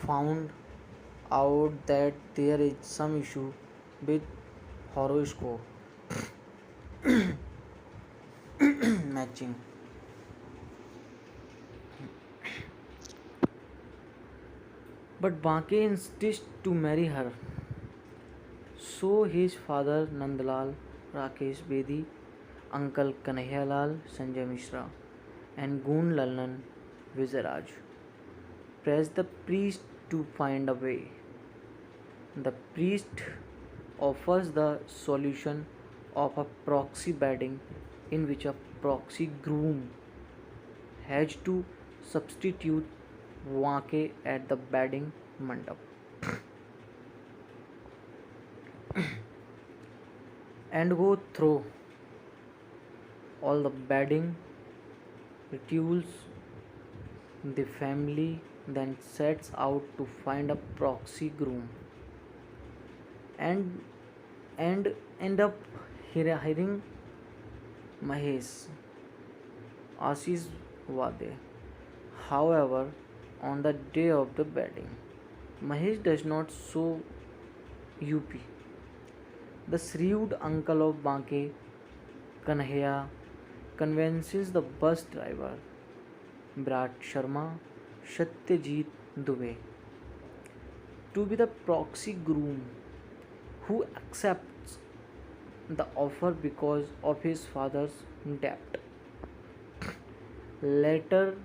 found out that there is some issue with horoscope matching. But Banke insists to marry her. So his father Nandlal, Rakesh Bedi, uncle Kanhaiya Lal, Sanjay Mishra, and Goon Lalan Vizaraj press the priest to find a way. The priest offers the solution of a proxy wedding in which a proxy groom has to substitute Banke at the wedding mandap and go through all the wedding rituals. The family then sets out to find a proxy groom and end up hiring Mahesh Ashish Wade. However, on the day of the wedding, Mahesh does not show UP. The shrewd uncle of Banke, Kanhaiya, convinces the bus driver, Virat Sharma, Satyajit Dubey, to be the proxy groom, who accepts the offer because of his father's debt. Later,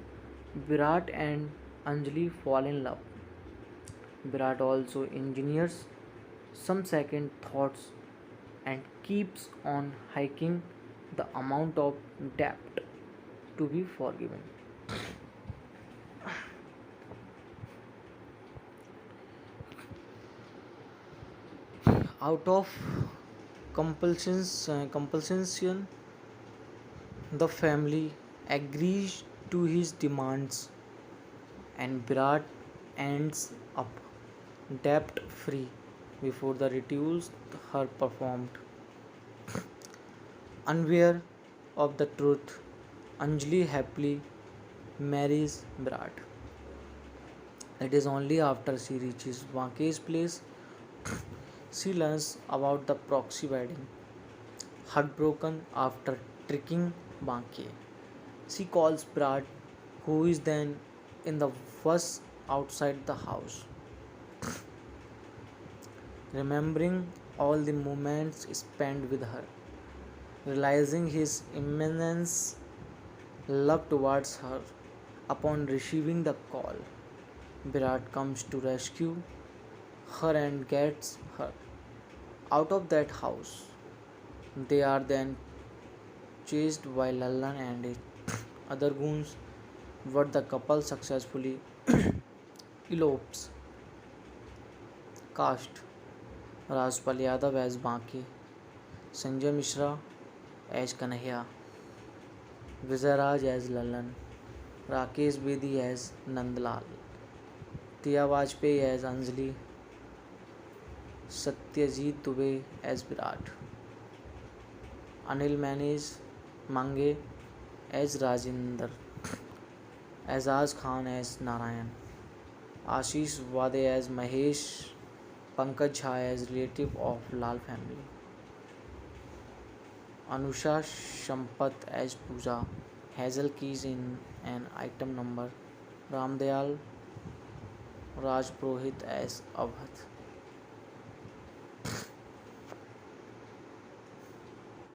Virat and Anjali fall in love. Virat also engineers some second thoughts and keeps on hiking the amount of debt to be forgiven. Out of compulsion, the family agrees to his demands and Virat ends up debt free before the rituals are performed. Unaware of the truth, Anjali happily marries Virat. It is only after she reaches Banke's place she learns about the proxy wedding. Heartbroken after tricking Banke, she calls Brad, who is then in the bus outside the house, remembering all the moments spent with her, realizing his immense love towards her. Upon receiving the call, Virat comes to rescue her and gets her out of that house. They are then chased by Lallan and his other goons, but the couple successfully elopes. Cast Rajpal Yadav as Baki, Sanjay Mishra as Kanhaiya, Vijay Raj as Lallan, Rakesh Bedi as Nandlal, Tia Vajpayee as Anjali, Satyajit Dubey as Virat, Anil Mange as Rajinder, Azaz Khan as Narayan, Ashish Wade as Mahesh, Pankaj Jha as relative of Lal family, Anusha Sampath as Pooja, Hazel Keys in an item number, Ramdayal Rajpurohit as Avadh.